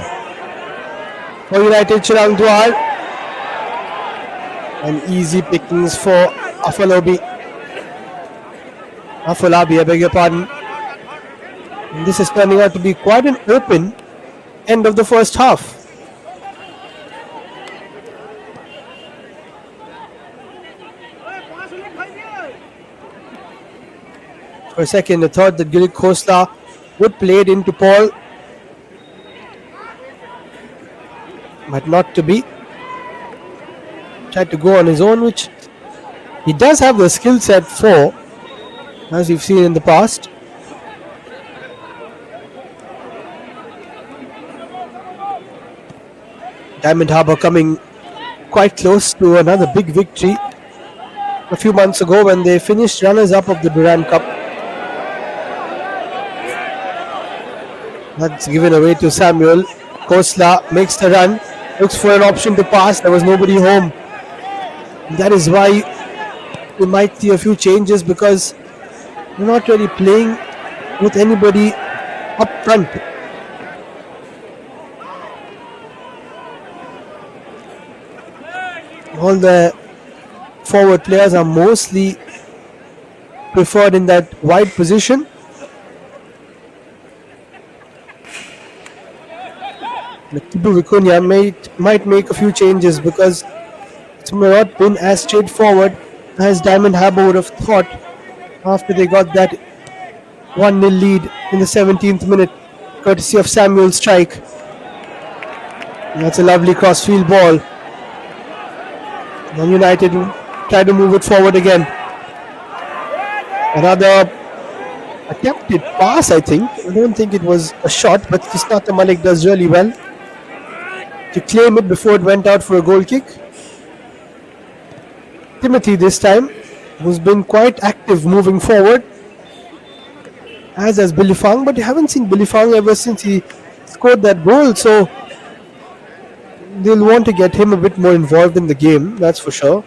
for United Chirang Dwar, and easy pickings for Afolabi, I beg your pardon. And this is turning out to be quite an open end of the first half. For a second, I thought that 𝐓𝐻𝐿𝐼 would play it into Paul, but not to be. Tried to go on his own, which he does have the skill set for, as we've seen in the past. Diamond Harbour coming quite close to another big victory a few months ago when they finished runners-up of the Durand Cup. That's given away to Samuel. 𝐓𝐻𝐿𝐼 makes the run, looks for an option to pass. There was nobody home. That is why we might see a few changes, because we're not really playing with anybody up front. All the forward players are mostly preferred in that wide position. 𝐓𝐻𝐿𝐼 might make a few changes, because it's not been as straightforward as Diamond Harbour would have thought after they got that 1-0 lead in the 17th minute, courtesy of Samuel's strike. That's a lovely crossfield ball. And United try to move it forward again. Another attempted pass, I think. I don't think it was a shot, but Kisnata Malik does really well to claim it before it went out for a goal kick. Timothy this time, who's been quite active moving forward, as has Billy Fang, but you haven't seen Billy Fang ever since he scored that goal, so they'll want to get him a bit more involved in the game, that's for sure.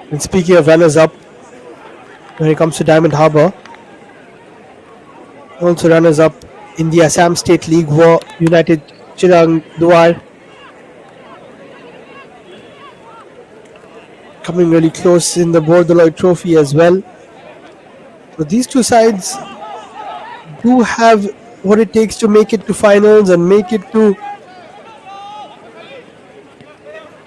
And speaking of runners-up, when it comes to Diamond Harbour, also runners-up in the Assam State League were United Chirang Duar, coming really close in the Bordoloy Trophy as well. But these two sides do have what it takes to make it to finals and make it to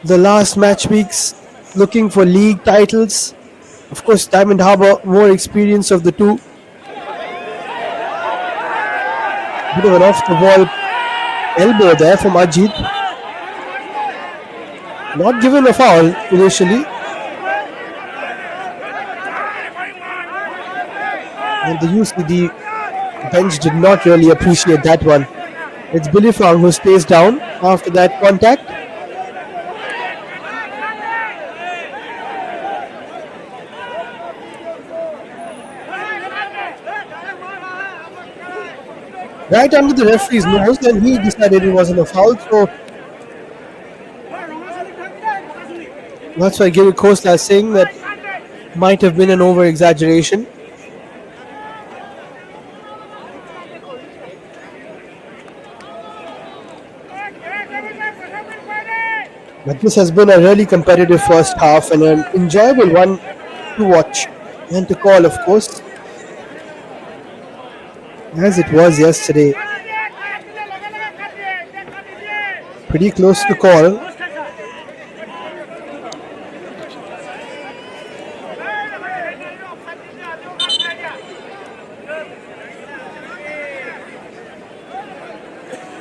the last match weeks, looking for league titles. Of course, Diamond Harbour more experience of the two. Bit of an off-the-ball elbow there from Ajit. Not given a foul initially. And the UCD bench did not really appreciate that one. It's Billy Fang who stays down after that contact. Right under the referee's nose, and he decided it wasn't a foul, so that's why 𝐓𝐻𝐿𝐼 is saying that might have been an over-exaggeration. But this has been a really competitive first half and an enjoyable one to watch and to call, of course, as it was yesterday. Pretty close to call.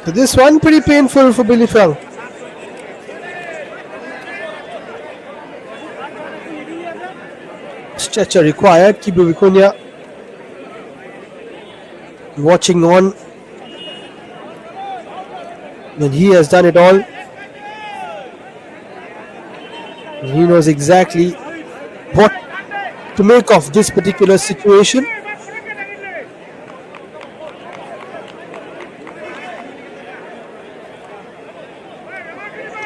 So this one pretty painful for Billy Fang. Stretcher required. 𝐓𝐻𝐿𝐼 watching on, and he has done it all. He knows exactly what to make of this particular situation.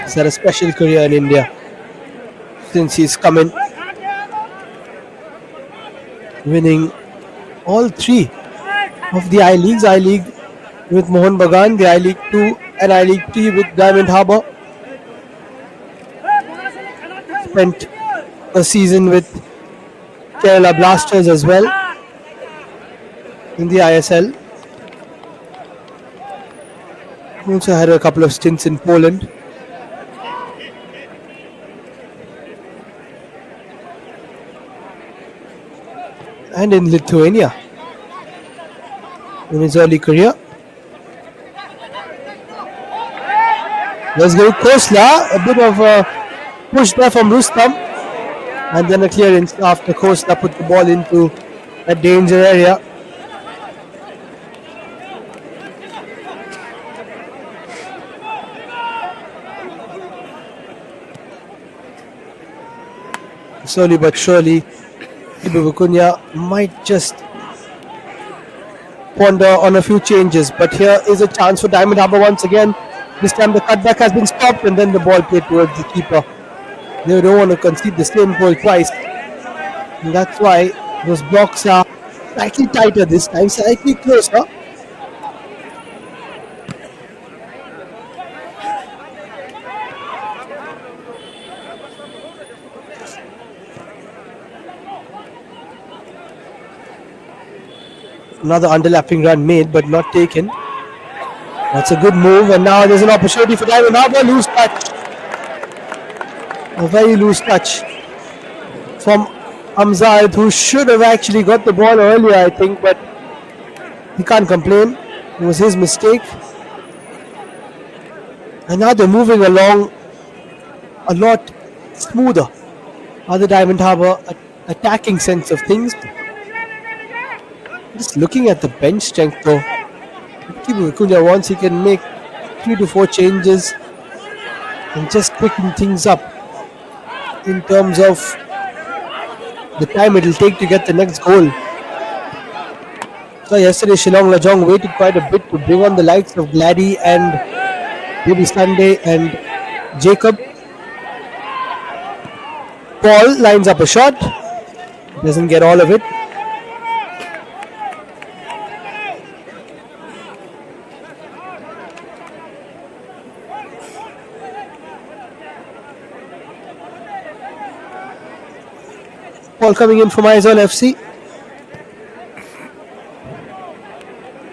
He's had a special career in India since he's come in, winning all three of the I-Leagues. I-League with Mohun Bagan, the I-League 2 and I-League 3 with Diamond Harbour. Spent a season with Kerala Blasters as well in the ISL. Also had a couple of stints in Poland. And in Lithuania in his early career. There's Kozla, a bit of a push there from Rustam, and then a clearance after Kozla put the ball into a danger area. Slowly but surely, 𝐓𝐻𝐿 Vicuña might just ponder on a few changes, but here is a chance for Diamond Harbour once again. This time the cutback has been stopped and then the ball played towards the keeper. They don't want to concede the same goal twice, and that's why those blocks are slightly tighter this time, slightly closer. Another underlapping run made but not taken. That's a good move, and now there's an opportunity for Diamond Harbour. Loose touch. A very loose touch from Amzad, who should have actually got the ball earlier, I think, but he can't complain. It was his mistake. And now they're moving along a lot smoother. Other Diamond Harbour attacking sense of things. Just looking at the bench strength though, 𝐓𝐻𝐿 Vicuña, once he can make 3 to 4 changes and just quicken things up in terms of the time it will take to get the next goal. So yesterday Shillong Lajong waited quite a bit to bring on the likes of Gladdy and maybe Sunday and Jacob. Paul lines up a shot, doesn't get all of it. Ball coming in from Aizawl FC.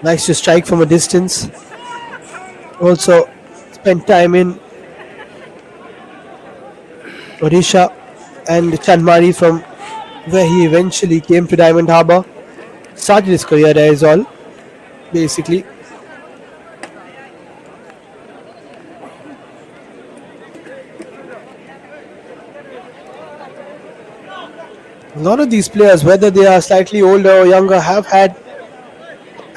Nice to strike from a distance. Also spent time in Odisha and Chanmari, from where he eventually came to Diamond Harbour. Started his career at Aizawl, basically. A lot of these players, whether they are slightly older or younger, have had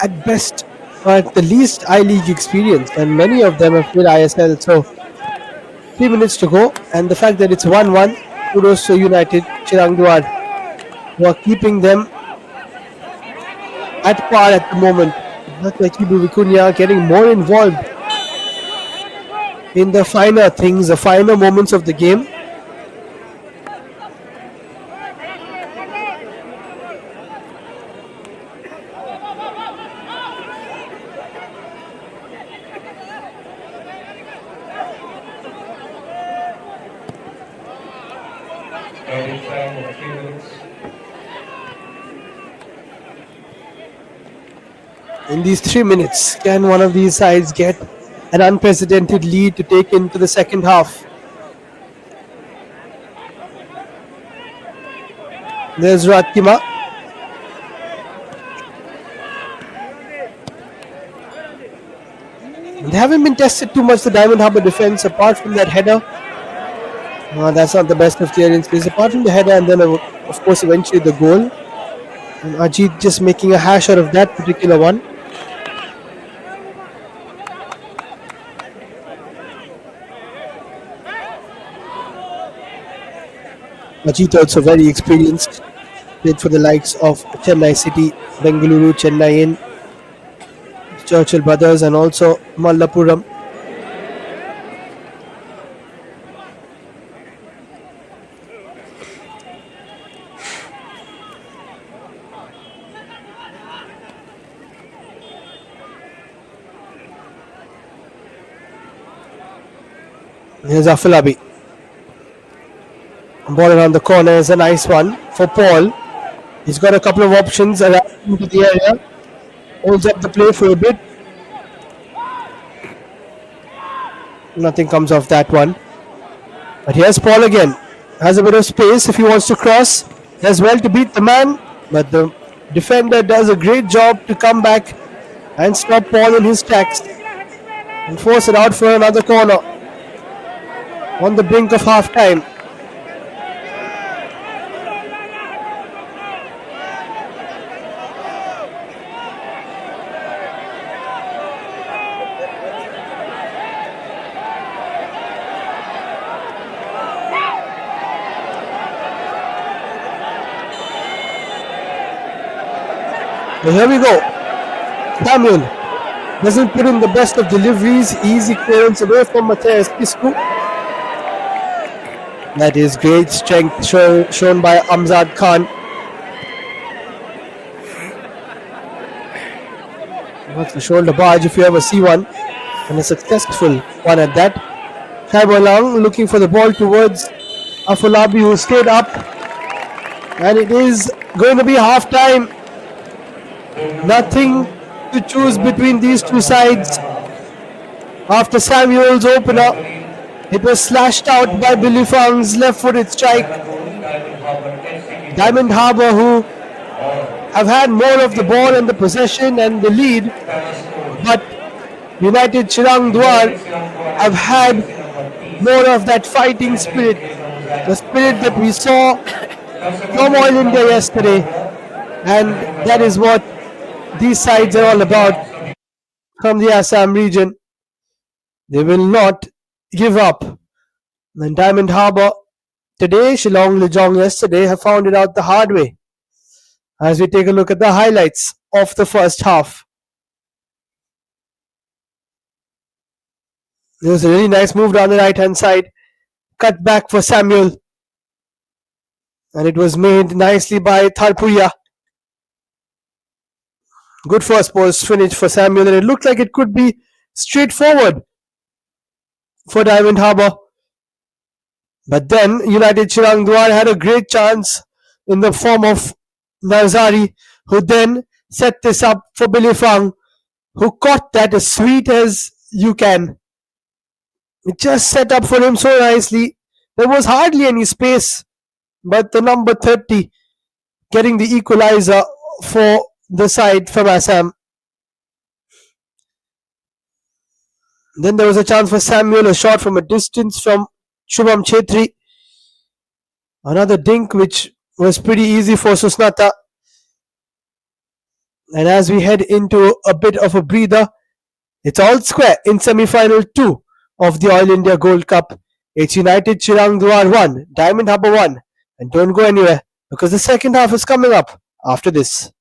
at best or at the least I-League experience, and many of them have played ISL. So 3 minutes to go, and the fact that it's 1-1, kudos to United Chirang Duar, who are keeping them at par at the moment. Not like 𝐓𝐻𝐿 Vicuña getting more involved in the finer things, the finer moments of the game. In these 3 minutes, can one of these sides get an unprecedented lead to take into the second half? There's Ratkima. They haven't been tested too much, the Diamond Harbour defence, apart from that header. That's not the best of clearances. Apart from the header and then, of course, eventually the goal. And Ajit just making a hash out of that particular one. Ajit also very experienced. Played for the likes of Chennai City, Bengaluru, Chennai in, Churchill Brothers, and also Mallapuram. Here's Afolabi. Ball around the corner is a nice one for Paul. He's got a couple of options around into the area. Holds up the play for a bit. Nothing comes off that one. But here's Paul again. Has a bit of space if he wants to cross. Does well to beat the man. But the defender does a great job to come back and stop Paul in his tracks. And force it out for another corner. On the brink of half time. So here we go. Samuel doesn't put in the best of deliveries. Easy clearance away from Matthias Piscu. That is great strength shown by Amzad Khan. What's the shoulder barge if you ever see one, and a successful one at that. Kaibolang looking for the ball towards Afolabi, who stayed up, and it is going to be half time. Nothing to choose between these two sides. After Samuel's opener, it was slashed out by Billy Fang's left-footed strike. Diamond Harbour, who have had more of the ball and the possession and the lead, but United Chirang Dwar have had more of that fighting spirit, the spirit that we saw from Oil India yesterday, and that is what these sides are all about from the Assam region. They will not give up. And Diamond Harbour today, Shillong Lijong yesterday, have found it out the hard way. As we take a look at the highlights of the first half. There was a really nice move down the right hand side. Cut back for Samuel. And it was made nicely by Tharpuya. Good first post finish for Samuel, and it looked like it could be straightforward for Diamond Harbour. But then United Chirang Dwar had a great chance in the form of Nazari, who then set this up for Billy Fang, who caught that as sweet as you can. It just set up for him so nicely. There was hardly any space, but the number 30 getting the equalizer for the side from Assam. Then there was a chance for Samuel, a shot from a distance from Shubham Chetri. Another dink which was pretty easy for Susnata. And as we head into a bit of a breather, it's all square in semi-final 2 of the Oil India Gold Cup. It's United Chirang Dwar 1, Diamond Harbour 1. And don't go anywhere, because the second half is coming up after this.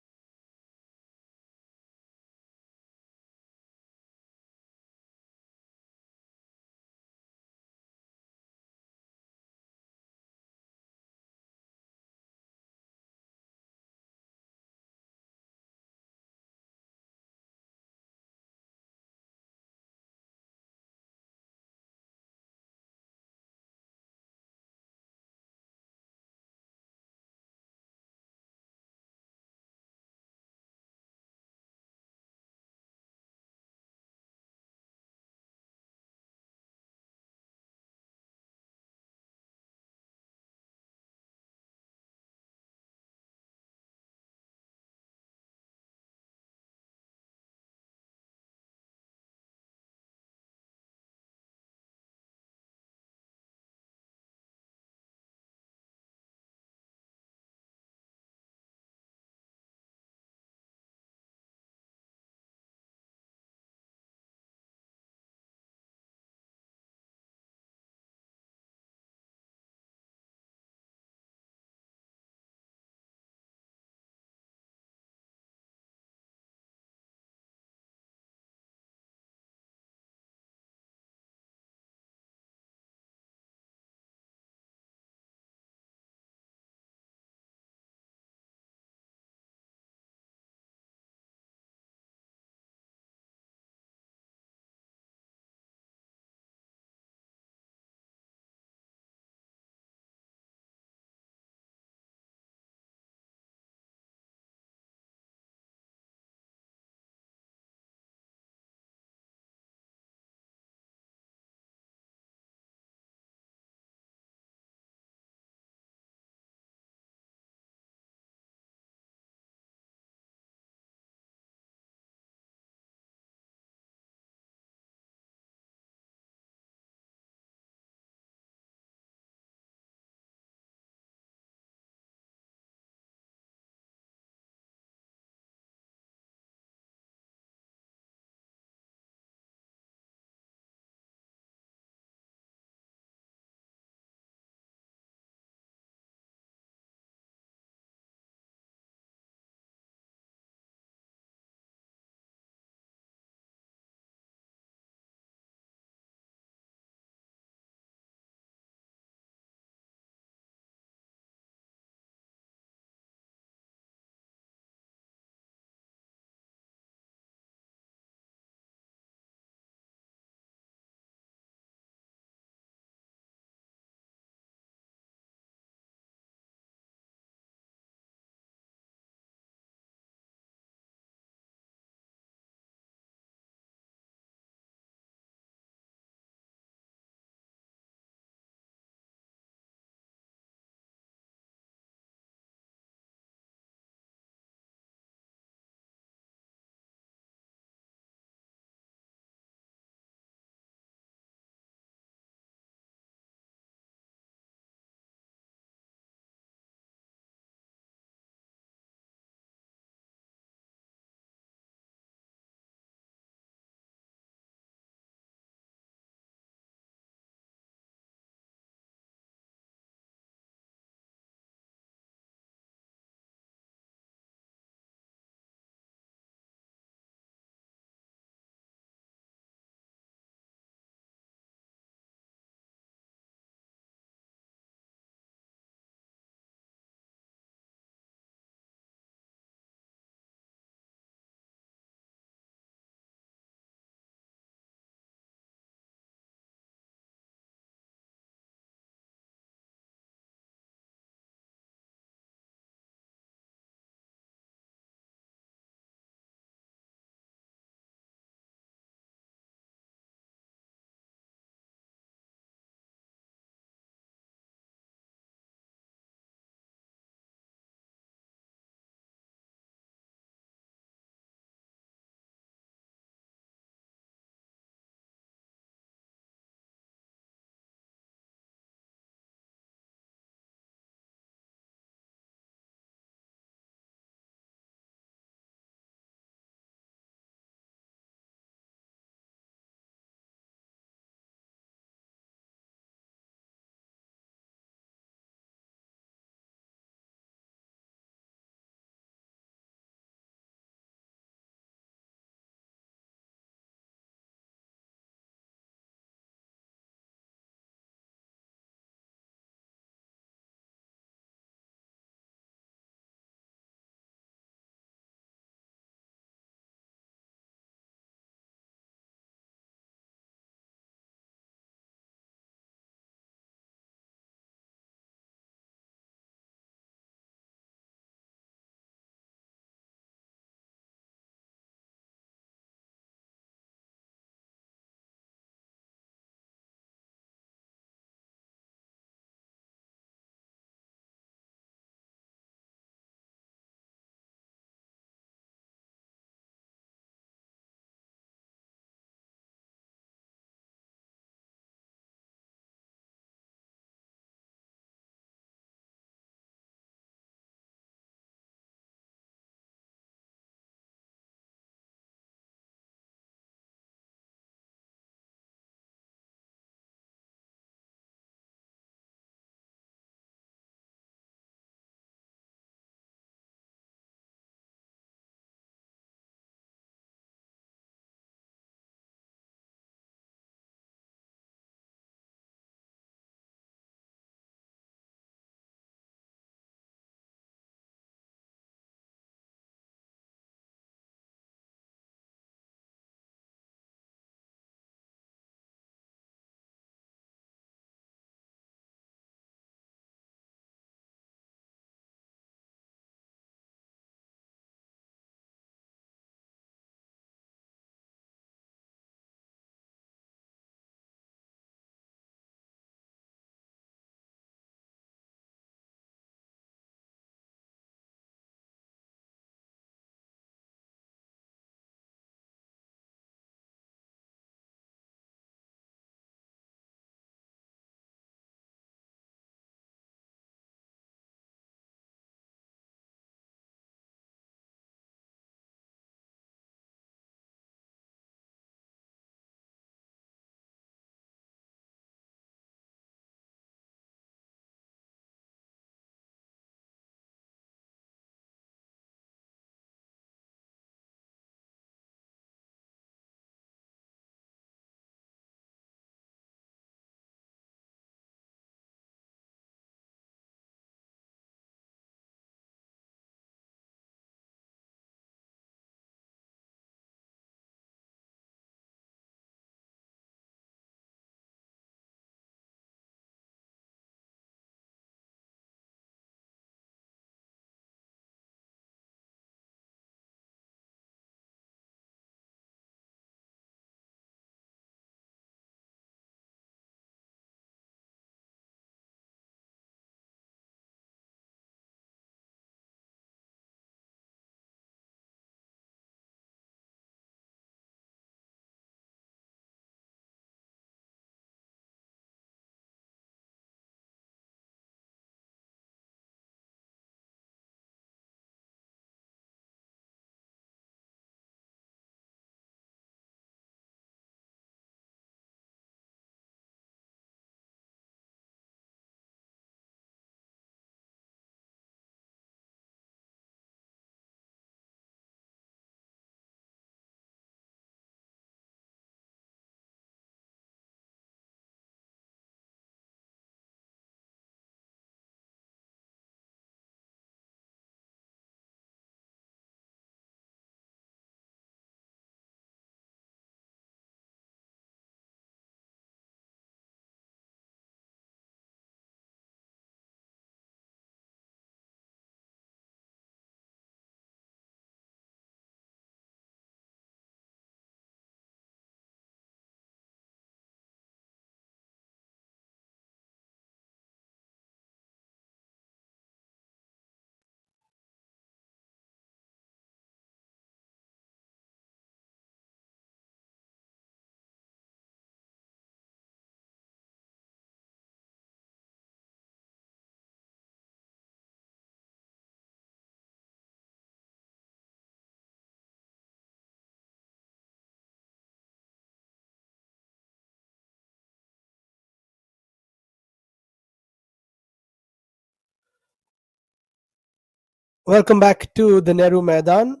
Welcome back to the Nehru Maidan.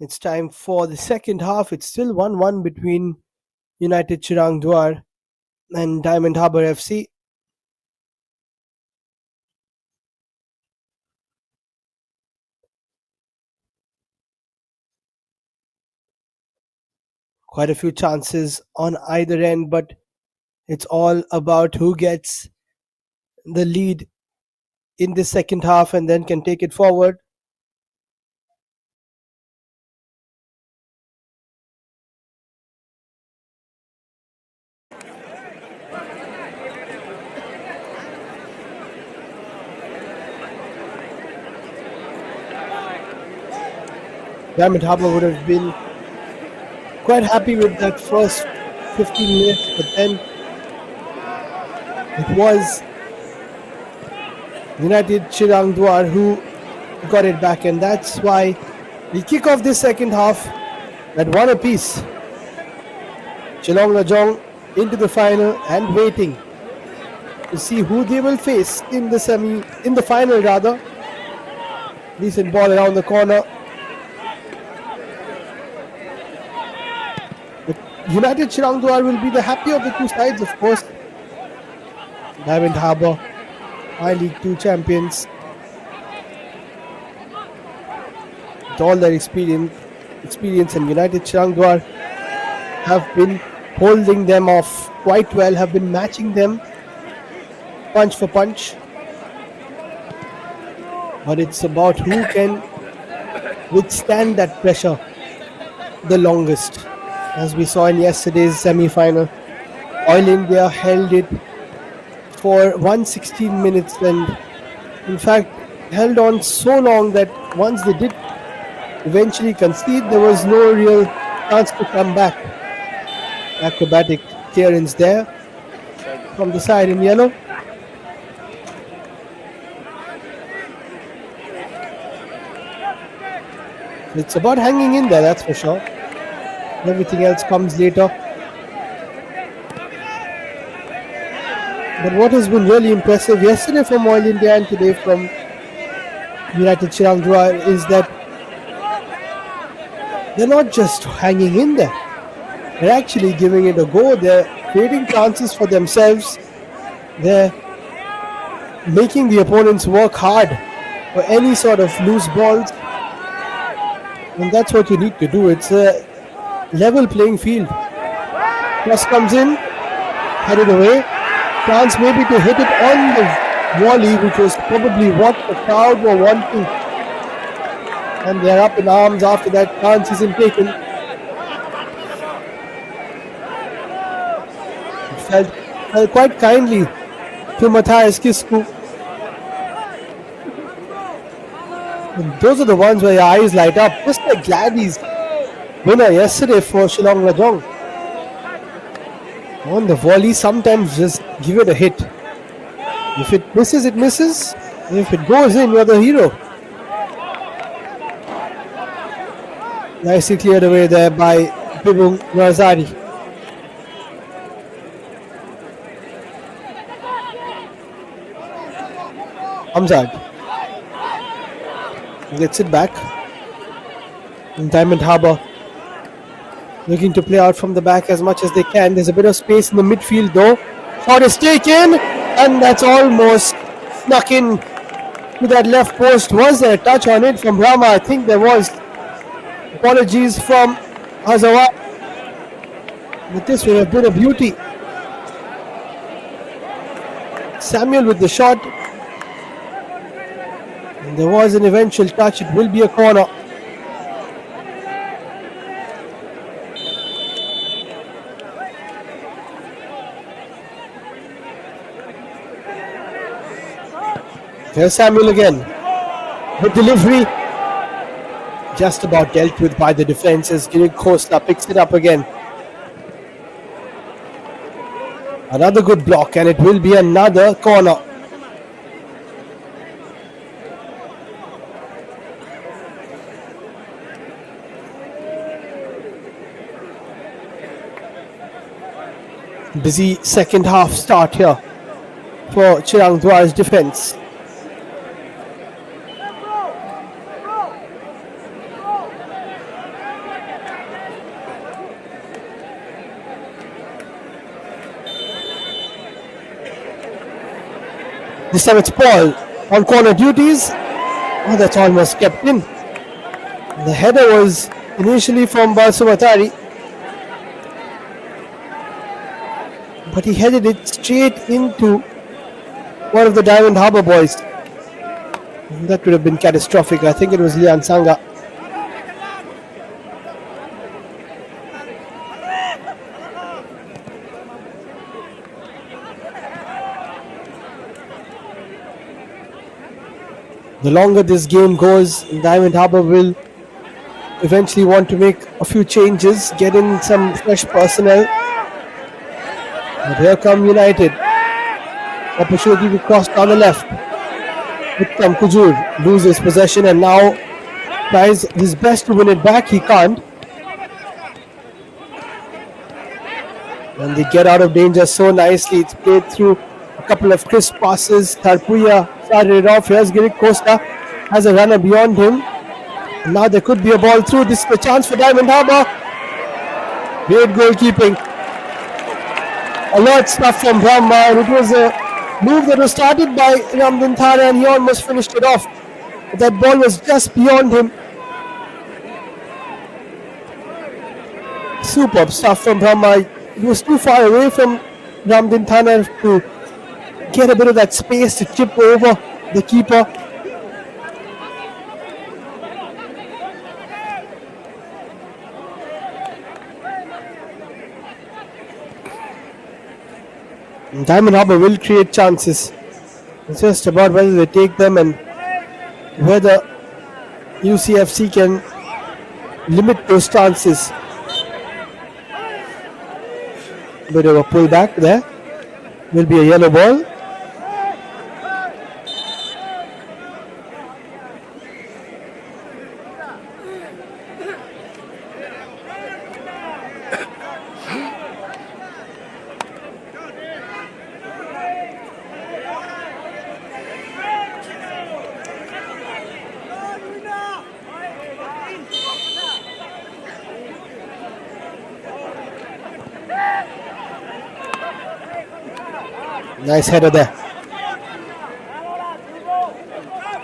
It's time for the second half. It's still 1-1 between United Chirang Dwar and Diamond Harbour FC. Quite a few chances on either end, but it's all about who gets the lead in the second half and then can take it forward. Diamond Harbour would have been quite happy with that first 15 minutes, but then it was United Chirang Dwar who got it back, and that's why we kick off this second half at 1 apiece. Geelong Lajong into the final and waiting to see who they will face in the final rather. Decent ball around the corner. But United Chirang Dwar will be the happier of the two sides, of course. Diamond Harbour, I-League 2 champions. With all their experience and United Chirang Dwar have been holding them off quite well, have been matching them punch for punch. But it's about who can withstand that pressure the longest. As we saw in yesterday's semi-final, Oil India held it for 116 minutes and in fact held on so long that once they did eventually concede, there was no real chance to come back. Acrobatic clearance there from the side in yellow. It's about hanging in there, that's for sure. Everything else comes later. But what has been really impressive yesterday from Oil India and today from United Chirang Dwar is that they're not just hanging in there. They're actually giving it a go. They're creating chances for themselves. They're making the opponents work hard for any sort of loose balls. And that's what you need to do. It's a level playing field. Cross comes in, headed away. Chance maybe to hit it on the volley, which was probably what the crowd were wanting. And they're up in arms after that chance isn't taken. It felt quite kindly to Matthias Kisku. And those are the ones where your eyes light up, just like Gladdy's winner yesterday for Geelong Lajong. On the volley, sometimes just give it a hit. If it misses, it misses. If it goes in, you're the hero. Nicely cleared away there by Bibung Razari. Hamzad gets it back. And Diamond Harbour looking to play out from the back as much as they can. There's a bit of space in the midfield though. Shot is taken and that's almost snuck in to that left post. Was there a touch on it from Brahma? I think there was. Apologies from Hazawa. But this would have been a beauty. Samuel with the shot. And there was an eventual touch. It will be a corner. There's Samuel again. The delivery just about dealt with by the defenses. Ghosla picks it up again. Another good block and it will be another corner. Busy second half start here for Chirang Dwar's defense. This time it's Paul on corner duties. Oh, that's almost kept in. The header was initially from Basumatari, but he headed it straight into one of the Diamond Harbour boys. That would have been catastrophic. I think it was Lian Sanga. The longer this game goes, Diamond Harbour will eventually want to make a few changes, get in some fresh personnel. But here come United. Opportunity to cross down the left. Uttam Kujur loses possession and now tries his best to win it back. He can't. And they get out of danger so nicely. It's played through a couple of crisp passes. Tarpuya started it off. Here's Girik Costa. Has a runner beyond him. And now there could be a ball through. This is the chance for Diamond Harbour. Great goalkeeping. Alert stuff from Brahma. And it was a move that was started by Ramdin Thara and he almost finished it off. But that ball was just beyond him. Superb stuff from Brahma. It was too far away from Ramdin Thana to get a bit of that space to chip over the keeper. Diamond Harbour will create chances. It's just about whether they take them and whether UCFC can limit those chances. Bit of a pullback there. Will be a yellow ball. Nice header there.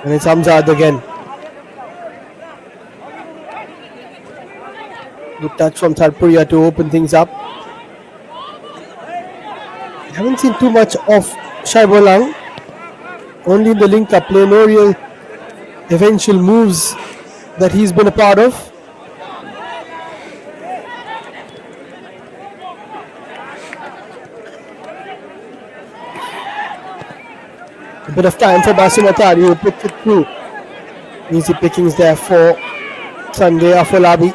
And it's Hamzad again. Good touch from Tarpuria to open things up. I haven't seen too much of Shaibolang. Only in the link-up play, no real eventual moves that he's been a part of. A bit of time for Basumatari who puts it through. Easy pickings there for Sunday Afolabi.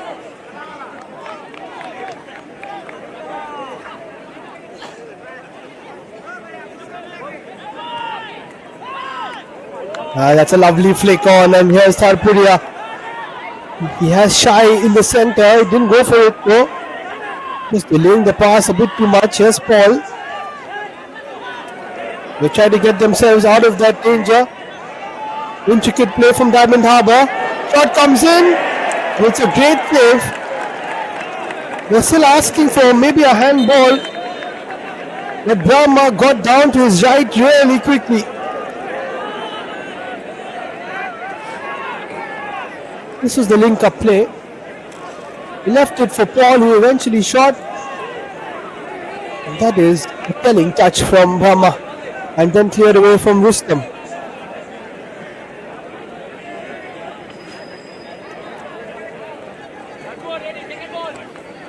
That's a lovely flick on, and here's Tarpuria. He has Shai in the center. He didn't go for it though. Just delaying the pass a bit too much. Here's Paul. They try to get themselves out of that danger. Intricate play from Diamond Harbour. Shot comes in. And it's a great save. They're still asking for maybe a handball. But Brahma got down to his right really quickly. This was the link-up play. He left it for Paul, who eventually shot. And that is a telling touch from Brahma. And then cleared away from Rustam.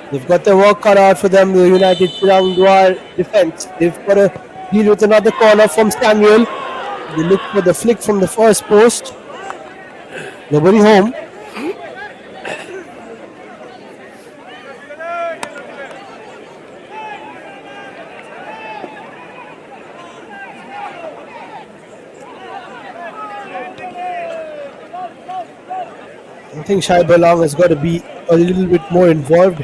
They've got their work cut out for them, the United Chirang defense. They've got to deal with another corner from Samuel. They look for the flick from the first post. Nobody home. I think Shaibolang has got to be a little bit more involved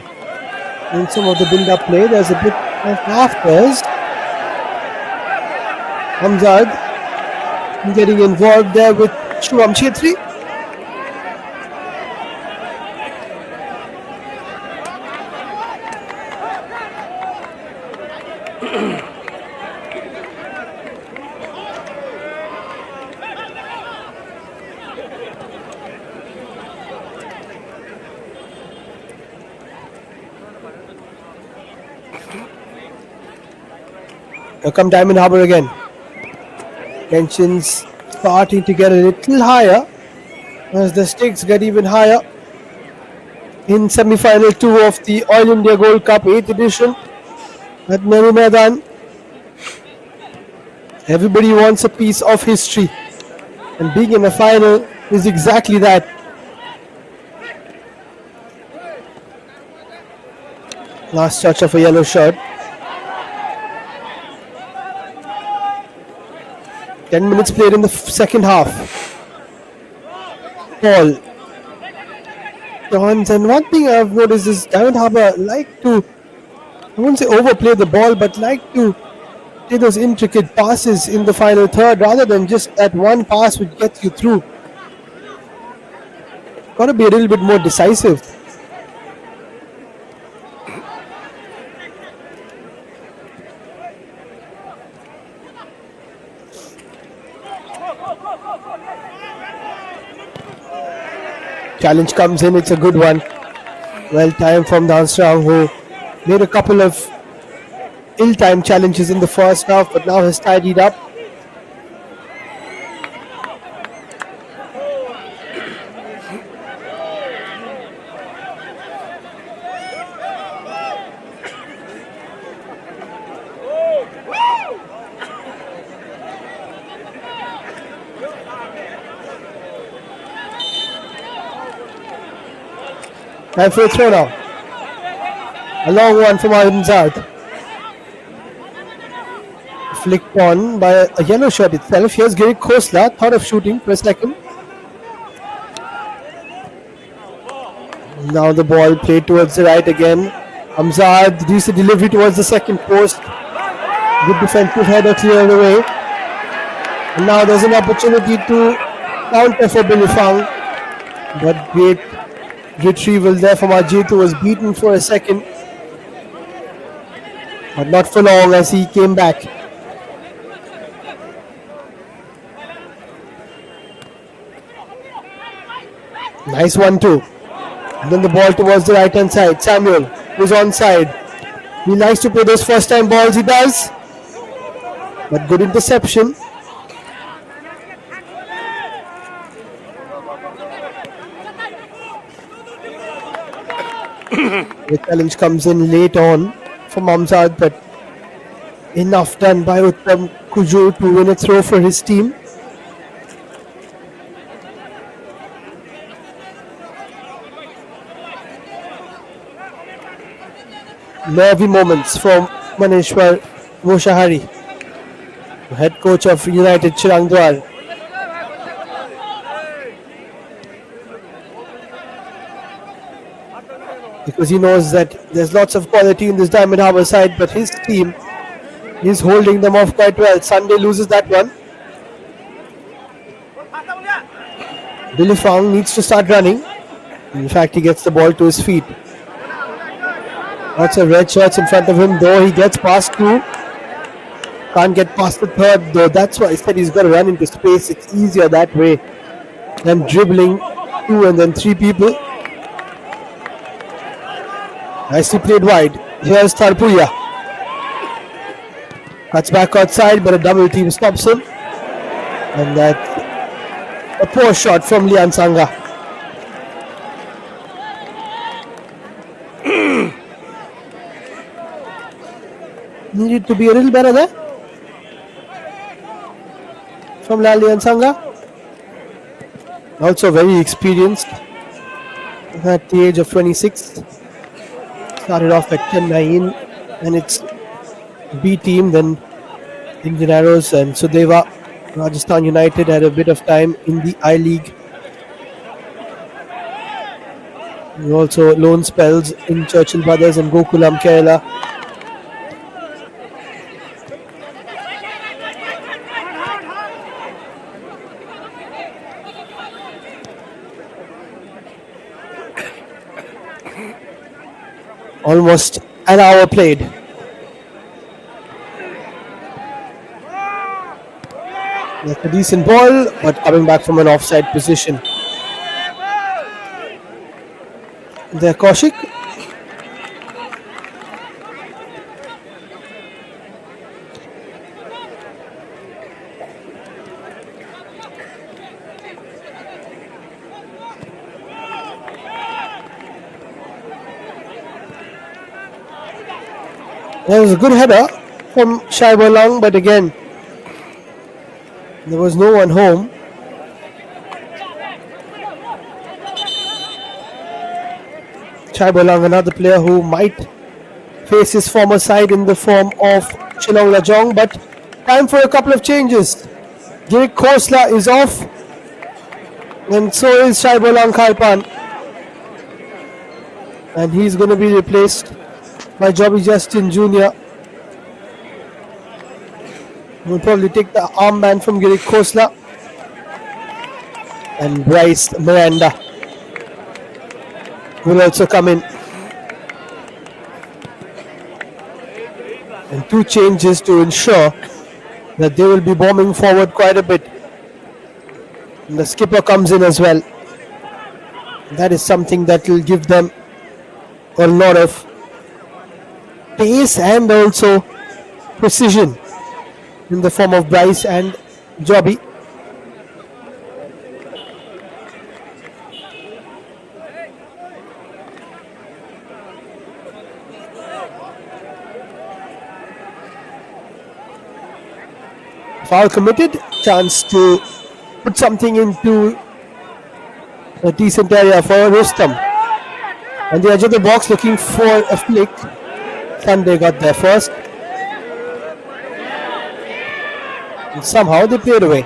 in some of the build-up play. There's a bit of afters. Hamzad getting involved there with Shivam Chetri. Here come Diamond Harbour again. Tensions starting to get a little higher as the stakes get even higher in semi-final 2 of the All India Gold Cup 8th edition at Nehru Maidan. Everybody wants a piece of history, and being in a final is exactly that. Last touch of a yellow shirt. 10 minutes played in the second half. Paul turns, and one thing I've noticed is Diamond Harbour like to, I won't say overplay the ball, but like to play those intricate passes in the final third rather than just that one pass which gets you through. Got to be a little bit more decisive. Challenge comes in, it's a good one. Well timed from Dansrang, who made a couple of ill-timed challenges in the first half, but now has tidied up. Time for a throw now. A long one from 𝐕𝐍𝐃. Flicked on by a yellow shirt itself. Here's 𝐔𝐃𝐈𝐀, thought of shooting for a second. Now the ball played towards the right again. 𝐕𝐍𝐃 reached the delivery towards the second post. Good defensive header cleared away. And now there's an opportunity to counter for Bilifang. But great retrieval there from Ajit, who was beaten for a second. But not for long as he came back. Nice one too. And then the ball towards the right hand side. Samuel, who's onside. He likes to play those first time balls, he does. But good interception. The challenge comes in late on from 𝐕𝐍𝐃, but enough done by Uttam Kuju to win a throw for his team. Nervy moments from Maneshwar Moshahari, head coach of United Chirangdwar. Because he knows that there's lots of quality in this Diamond Harbour side, but his team is holding them off quite well. Sunday loses that one. Bilifang needs to start running. In fact, he gets the ball to his feet. Lots of red shirts in front of him, though he gets past two. Can't get past the third, though. That's why I said he's got to run into space. It's easier that way than dribbling two and then three people. Nicely played wide. Here's Tarpuya. Cuts back outside, but a double team stops him. And that's a poor shot from Lian Sanga. Needed to be a little better there from Lian Sanga. Also very experienced at the age of 26. Started off at Chennai and it's B team, then Indian Arrows and Sudeva. Rajasthan United had a bit of time in the I-League. Also loan spells in Churchill Brothers and Gokulam, Kerala. Almost an hour played. That's a decent ball, but coming back from an offside position. There, Kaushik. That was a good header from Shaibolang, but again, there was no one home. Shaibolang, another player who might face his former side in the form of Shillong Lajong, but time for a couple of changes. 𝐓𝐻𝐃𝐈𝐀 is off, and so is Shaibolang Khalpan, and he's going to be replaced by 𝐵𝐲𝐵 Justin Jr. We'll probably take the armband from 𝐓𝐻𝐃𝐈𝐀, and Bryce Miranda will also come in. And two changes to ensure that they will be bombing forward quite a bit. And the skipper comes in as well. That is something that will give them a lot of pace and also precision in the form of Bryce and 𝐵𝐲𝐵. Foul committed, chance to put something into a decent area for Rustam. On the edge of the box looking for a flick. Sunday got there first. And somehow they played away.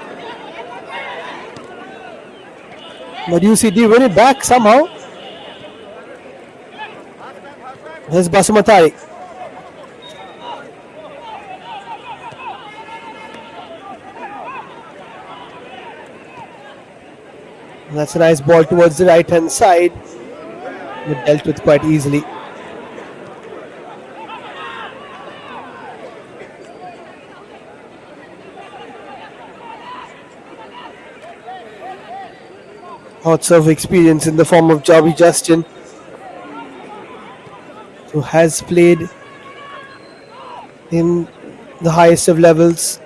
But UCD win it back somehow. Here's Basumatari. That's a nice ball towards the right hand side, but dealt with quite easily. Lots of experience in the form of 𝐵𝐲𝐵 Justin, who has played in the highest of levels,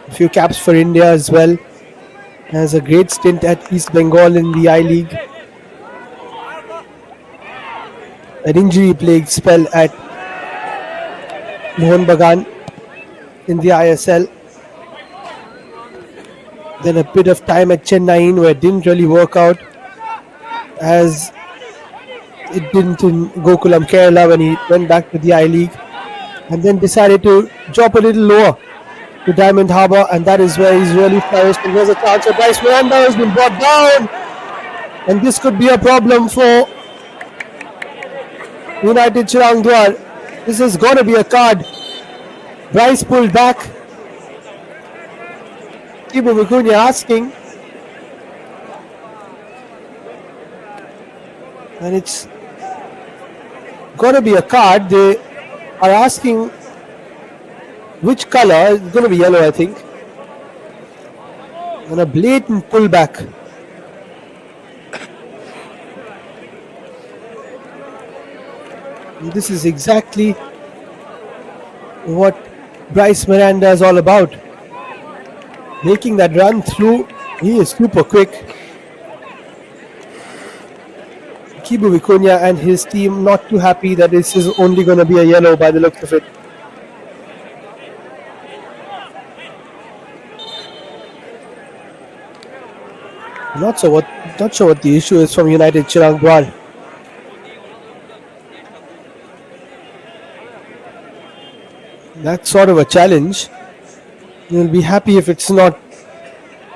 a few caps for India as well. Has a great stint at East Bengal in the I-League. An injury-plagued spell at Mohun Bagan in the ISL. Then a bit of time at Chennai where it didn't really work out, as it didn't in Gokulam, Kerala, when he went back to the I-League, and then decided to drop a little lower to Diamond Harbour, and that is where he's really flourished. And there's a chance for Bryce Miranda, has been brought down, and this could be a problem for United Chirang Dwar. This has got to be a card. Bryce pulled back. Kibu Vicuña asking, and it's got to be a card. They are asking which color. It's going to be yellow, I think. And a blatant pullback. And this is exactly what Bryce Miranda is all about. Making that run through. He is super quick. Kibu Vicuña and his team not too happy that this is only going to be a yellow by the looks of it. Not sure what the issue is from United Chirang Dwar. That's sort of a challenge. You'll be happy if it's not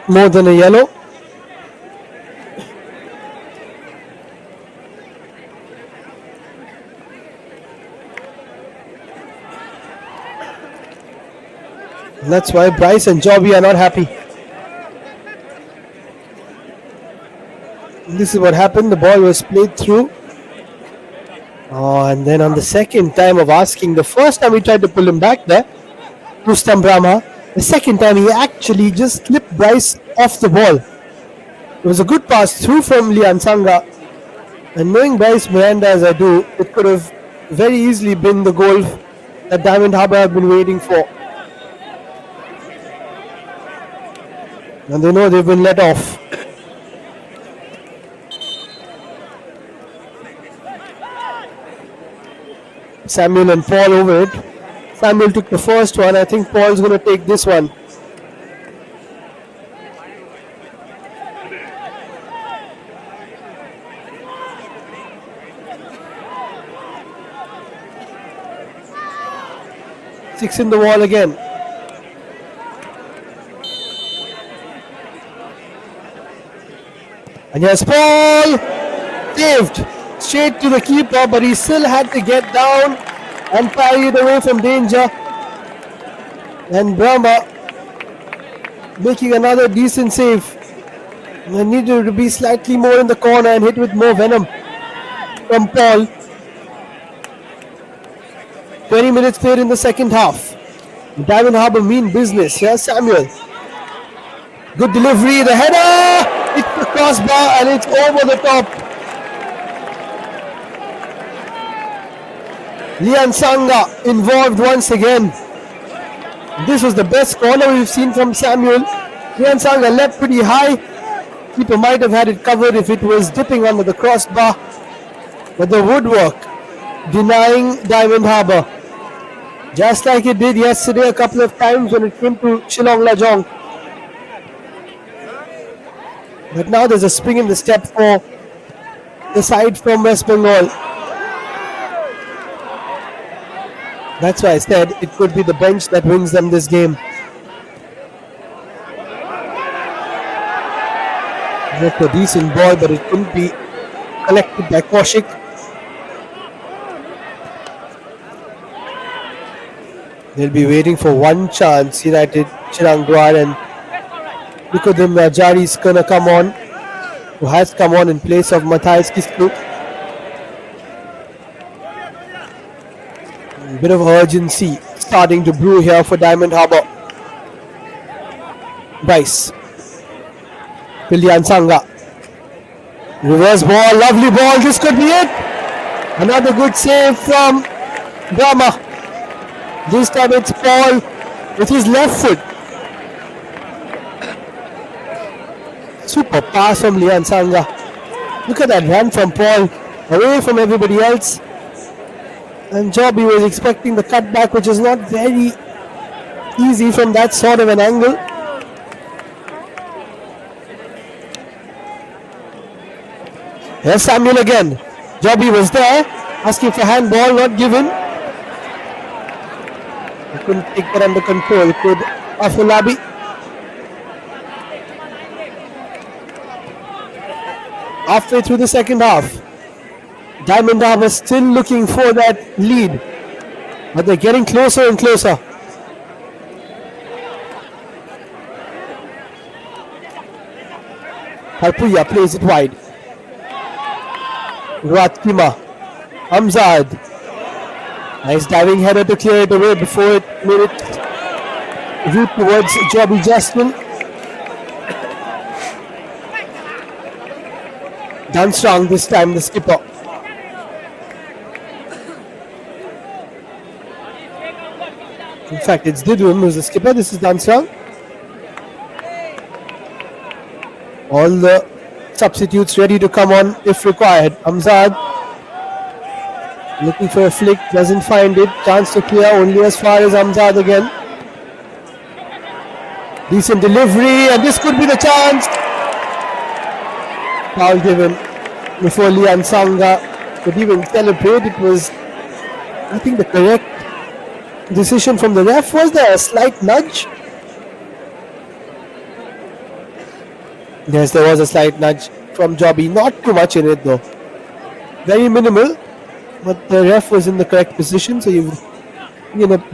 more than a yellow. And that's why Bryce and 𝐵𝐲𝐵 are not happy. This is what happened. The ball was played through. Oh, and then on the second time of asking, the first time he tried to pull him back there, Rustam Brahma. The second time he actually just slipped Bryce off the ball. It was a good pass through from Lian Sanga. And knowing Bryce Miranda as I do, it could have very easily been the goal that Diamond Harbour have been waiting for. And they know they've been let off. Samuel and Paul over it. Samuel took the first one. I think Paul's going to take this one. Six in the wall again. And here's Paul. Saved. Straight to the keeper, but he still had to get down and parry it away from danger. And Brahma making another decent save. And needed to be slightly more in the corner and hit with more venom from Paul. 20 minutes played in the second half. Diamond Harbour mean business. Here's Samuel. Good delivery. The header. It's the crossbar and it's over the top. Lian Sanga involved once again. This was the best corner we've seen from Samuel. Lian Sanga leapt pretty high. Keeper might have had it covered if it was dipping under the crossbar. But the woodwork denying Diamond Harbour. Just like it did yesterday a couple of times when it came to Shillong Lajong. But now there's a spring in the step for the side from West Bengal. That's why I said it could be the bench that wins them this game. That's a decent ball, but it couldn't be collected by Kaushik. They'll be waiting for one chance. United Chirang Dwar, and Nikodim Jari is going to come on, who has come on in place of Matthias Kisku. A bit of urgency starting to brew here for Diamond Harbour. Bryce. Lian Sanga. Reverse ball, lovely ball. This could be it. Another good save from Brahma. This time it's Paul with his left foot. Super pass from Lian Sanga. Look at that run from Paul, away from everybody else. And Joby was expecting the cutback, which is not very easy from that sort of an angle. Here's Samuel again. Joby was there, asking for handball, not given. He couldn't take that under control. Could Afolabi. Halfway through the second half, Diamond Harbour still looking for that lead, but they're getting closer and closer. Harpuya plays it wide. Ratkima. Hamzad. Nice diving header to clear it away before it made it route towards Joby Jasmine. Done strong this time, the skipper. In fact, it's Didwin who's the skipper. This is done strong. All the substitutes ready to come on if required. Hamzad looking for a flick, doesn't find it. Chance to clear only as far as Hamzad again. Decent delivery, and this could be the chance. Foul given before Lian Sanga could even celebrate. It was, I think, the correct decision from the ref. Was there a slight nudge? Yes, there was a slight nudge from Joby. Not too much in it though. Very minimal. But the ref was in the correct position, so you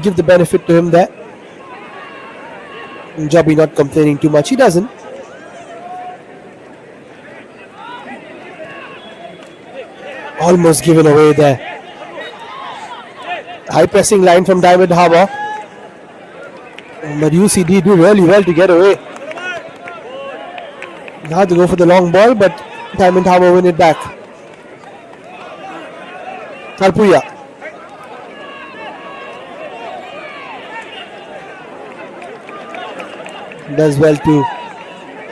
give the benefit to him there. And Joby not complaining too much. He doesn't. Almost given away there. High pressing line from Diamond Harbour. But UCD do really well to get away. Now to go for the long ball, but Diamond Harbour win it back. Harpuya. Does well to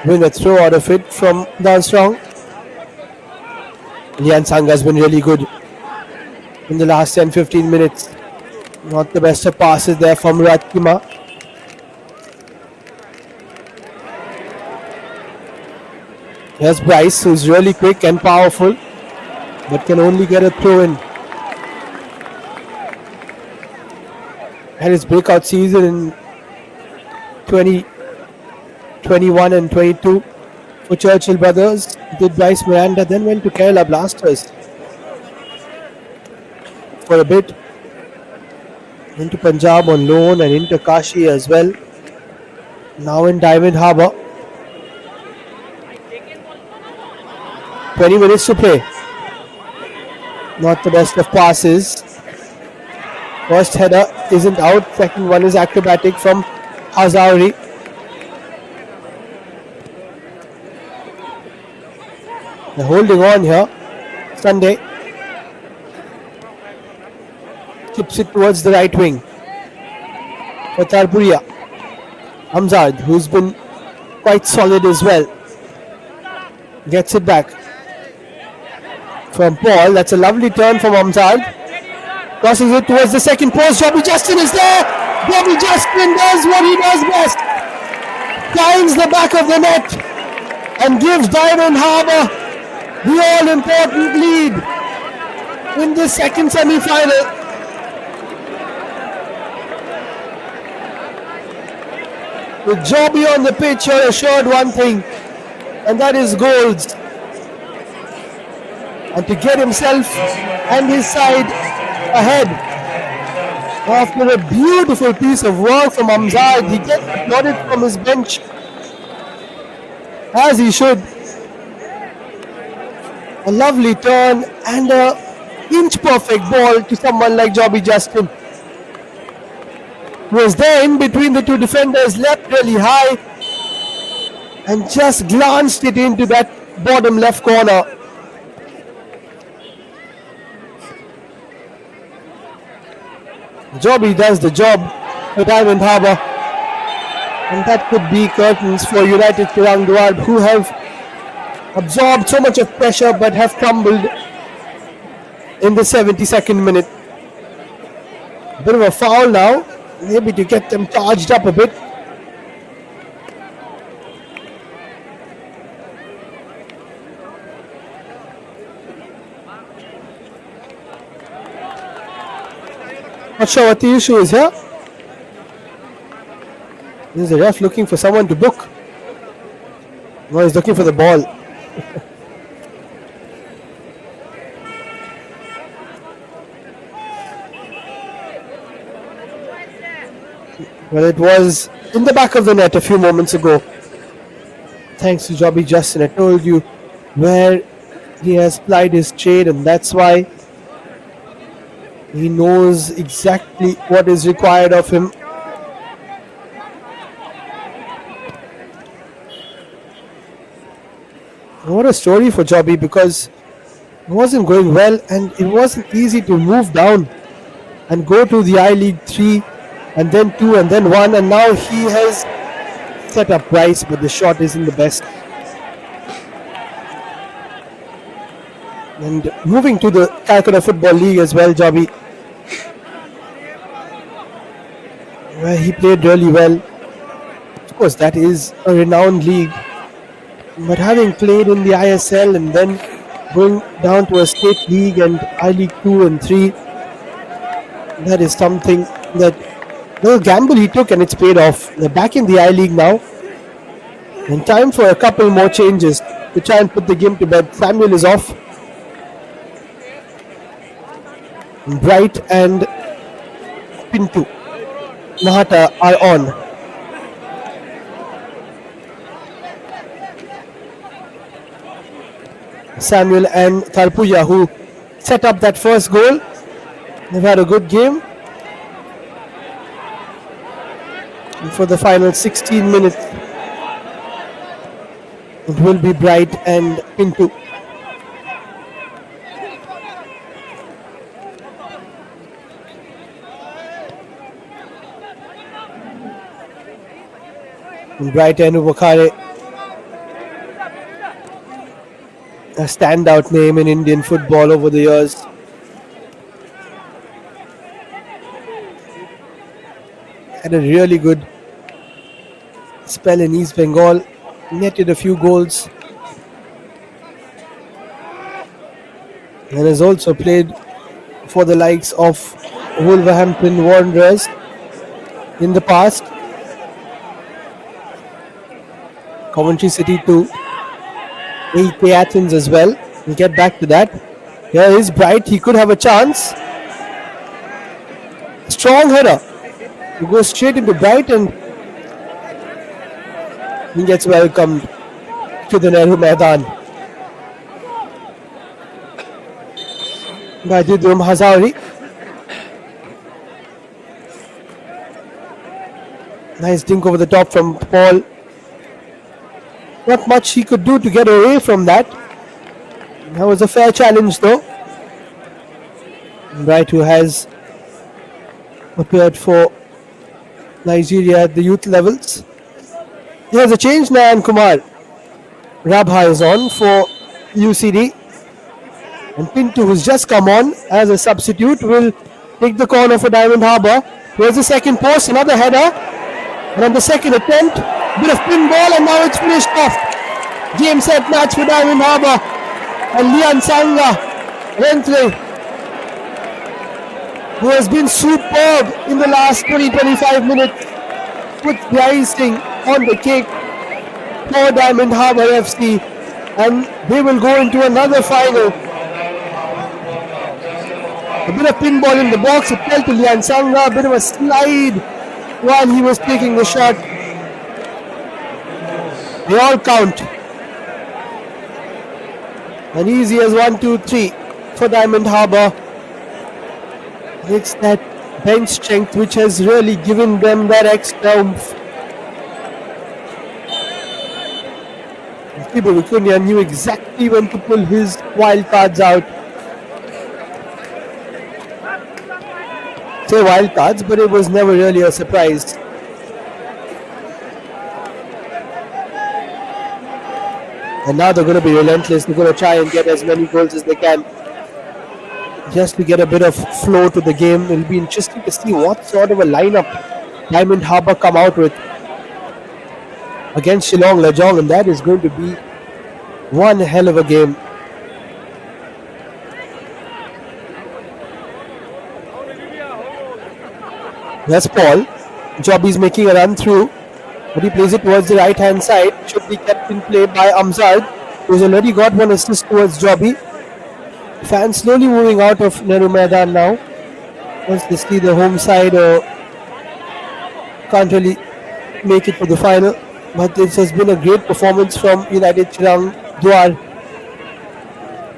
win a throw out of it from down strong. Lian Sanga has been really good in the last 10-15 minutes. Not the best of passes there from Ratkima. Here's Bryce, who's really quick and powerful, but can only get a throw in. Had his breakout season in 2021 and 22 for Churchill Brothers. Did Bryce Miranda, then went to Kerala Blasters for a bit. Into Punjab on loan and into Kashi as well. Now in Diamond Harbour. 20 minutes to play. Not the best of passes. First header isn't out. Second one is acrobatic from Hazari. They're holding on here. Sunday chips it towards the right wing for Tarpuria. Hamzad, who's been quite solid as well, gets it back from Paul. That's a lovely turn from Hamzad. Crosses it towards the second post. Bobby Justin is there. Bobby Justin does what he does best. Finds the back of the net and gives Diamond Harbour the all-important lead in the second semi-final. With Jobby on the pitch, you're assured one thing, and that is goals. And to get himself and his side ahead after a beautiful piece of work from Hamzad, he gets applauded from his bench, as he should. A lovely turn and a inch-perfect ball to someone like Jobby Justin. Was there in between the two defenders, leapt really high and just glanced it into that bottom left corner. Jobby does the job for Diamond Harbour, and that could be curtains for United Chirang Dwar, who have absorbed so much of pressure but have crumbled in the 72nd minute. Bit of a foul now, maybe to get them charged up a bit. Not sure what the issue is here. This is the ref looking for someone to book. No, he's looking for the ball. Well, it was in the back of the net a few moments ago. Thanks to Jobby Justin. I told you where he has plied his trade, and that's why he knows exactly what is required of him. What a story for Jobby, because it wasn't going well and it wasn't easy to move down and go to the I-League 3 and then 2 and then 1, and now he has set up Bryce, but the shot isn't the best. And moving to the Calcutta Football League as well, Jobby, where he played really well. Of course, that is a renowned league, but having played in the ISL and then going down to a state league and I-League 2 and 3, that is something that the gamble he took, and it's paid off. They're back in the I-League now, and time for a couple more changes to try and put the game to bed. Samuel is off. Bright and Pintu Mahata are on. Samuel and Tarpuya, who set up that first goal, they've had a good game. And for the final 16 minutes, it will be Bright and Pintu. Bright and Wakare, a standout name in Indian football over the years. Had a really good spell in East Bengal, netted a few goals, and has also played for the likes of Wolverhampton Wanderers in the past, Coventry City too, AK Athens as well. We'll get back to that. Here is Bright, he could have a chance. Strong header. He goes straight into Bright and he gets welcomed to the Nehru Maidan by Didrum Hazari. Nice dink over the top from Paul. Not much he could do to get away from that. That was a fair challenge though. Bright, who has appeared for Nigeria at the youth levels. Here's a change. Nayan Kumar Rabha is on for UCD. And Pintu, who's just come on as a substitute, will take the corner for Diamond Harbour. Here's the second post, another header. And on the second attempt, bit of pinball, and now it's finished off. Game set match for Diamond Harbour. And Lian Sanga Rentle, who has been superb in the last 20-25 minutes, puts the icing on the cake for Diamond Harbour FC, and they will go into another final. A bit of pinball in the box, it fell to Lian Sanga, a bit of a slide while he was taking the shot. They all count. And easy as 1, 2, 3 for Diamond Harbour. It's that bench strength which has really given them that extra oomph. Thibaut Vicuña knew exactly when to pull his wild cards out. Say wild cards, but it was never really a surprise. And now they're going to be relentless. They're going to try and get as many goals as they can, just to get a bit of flow to the game. It'll be interesting to see what sort of a lineup Diamond Harbour come out with against Shillong Lajong, and that is going to be one hell of a game. That's Paul. Jobby's making a run through, but he plays it towards the right hand side. Should be kept in play by Amzad, who's already got one assist towards Jobby. Fans slowly moving out of Nehru Maidan now, once they see the home side or can't really make it to the final. But this has been a great performance from United Chirang Dwar.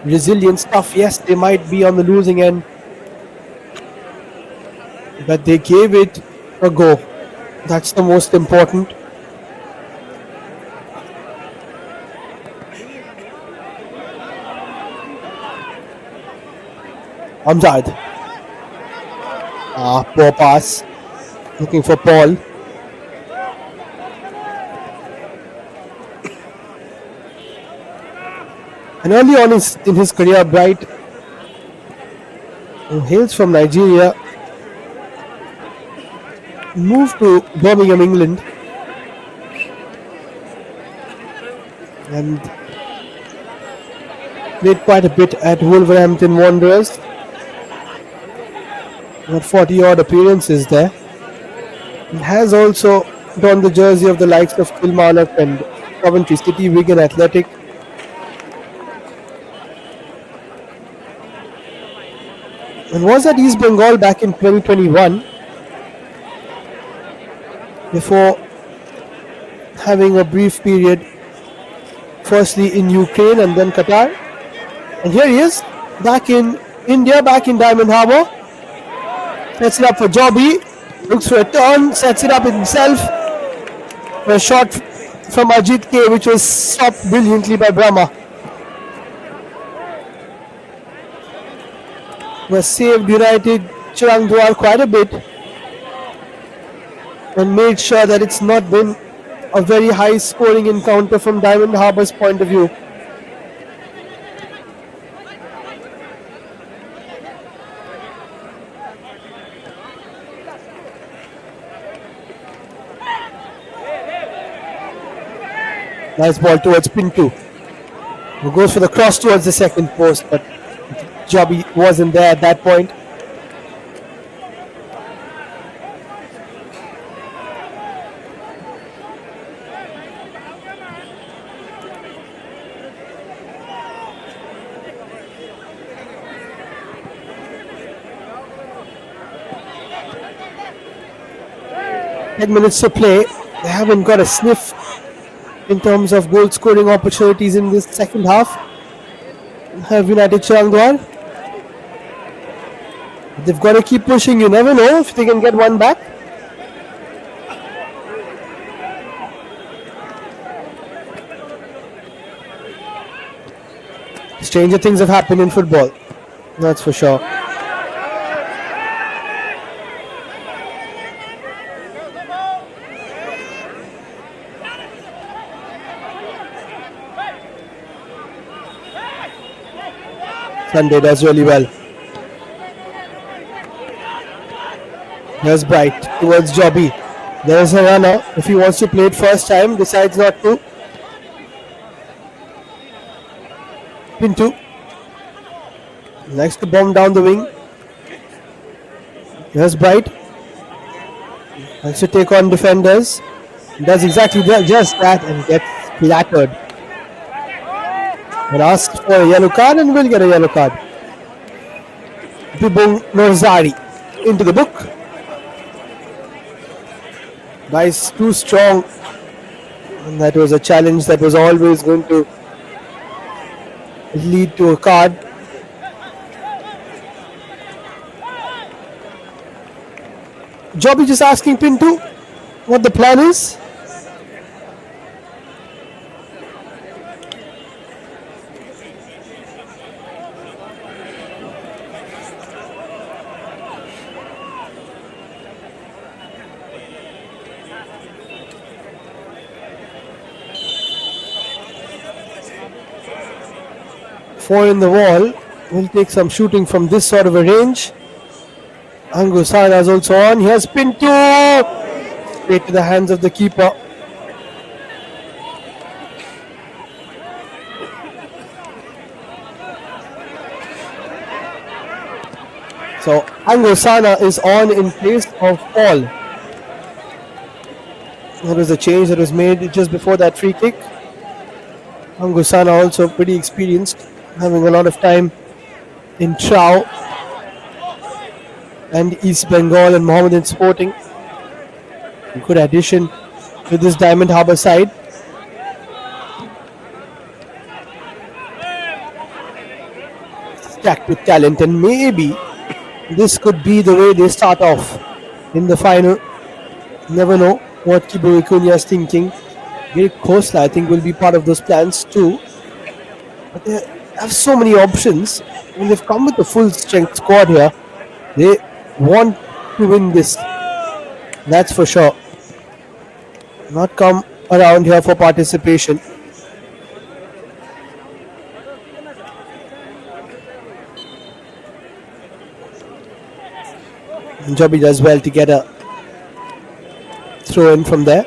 Resilient stuff. Yes, they might be on the losing end, but they gave it a go. That's the most important. Amjad. Poor pass. Looking for Paul. And early on in his career, Bright, who hails from Nigeria, moved to Birmingham, England, and played quite a bit at Wolverhampton Wanderers. Got 40 odd appearances there. He has also donned the jersey of the likes of Kilmarnock and Coventry City, Wigan Athletic. And was at East Bengal back in 2021 before having a brief period firstly in Ukraine and then Qatar. And here he is back in India, back in Diamond Harbour. Sets it up for Jobby, looks for a turn, sets it up himself for a shot from 𝐓𝐻𝐿𝐾, which was stopped brilliantly by Brahma. Was saved United Chirang Dwar quite a bit and made sure that it's not been a very high scoring encounter from Diamond Harbour's point of view. Nice ball towards Pinto, who goes for the cross towards the second post, but Joby wasn't there at that point. Minutes to play. They haven't got a sniff in terms of goal scoring opportunities in this second half. Have United Chirangdwar. They've got to keep pushing. You never know if they can get one back. Stranger things have happened in football. That's for sure. Sunday does really well. Here's Bright towards Joby. There's a runner. If he wants to play it first time, decides not to. Pinto likes to bomb down the wing. Here's Bright. Likes to take on defenders. Does exactly just that and gets flattered. And asks for a yellow card and will get a yellow card. Bibung Norzari into the book. Nice, too strong. And that was a challenge that was always going to lead to a card. Joby just asking Pinto what the plan is. Four in the wall. Will take some shooting from this sort of a range. Angusana is also on. Here's Pinto. Straight to the hands of the keeper. So Angusana is on in place of Paul. That was a change that was made just before that free kick. Angusana also pretty experienced, having a lot of time in Trau and East Bengal and Mohammedan Sporting. Good addition to this Diamond Harbour side. Stacked with talent, and maybe this could be the way they start off in the final. Never know what Kibu Ikunya is thinking. 𝐓𝐻𝐿, I think, will be part of those plans too. But they have so many options. When they've come with a full strength squad here, they want to win this. That's for sure. Not come around here for participation. Joby does well to get a throw in from there.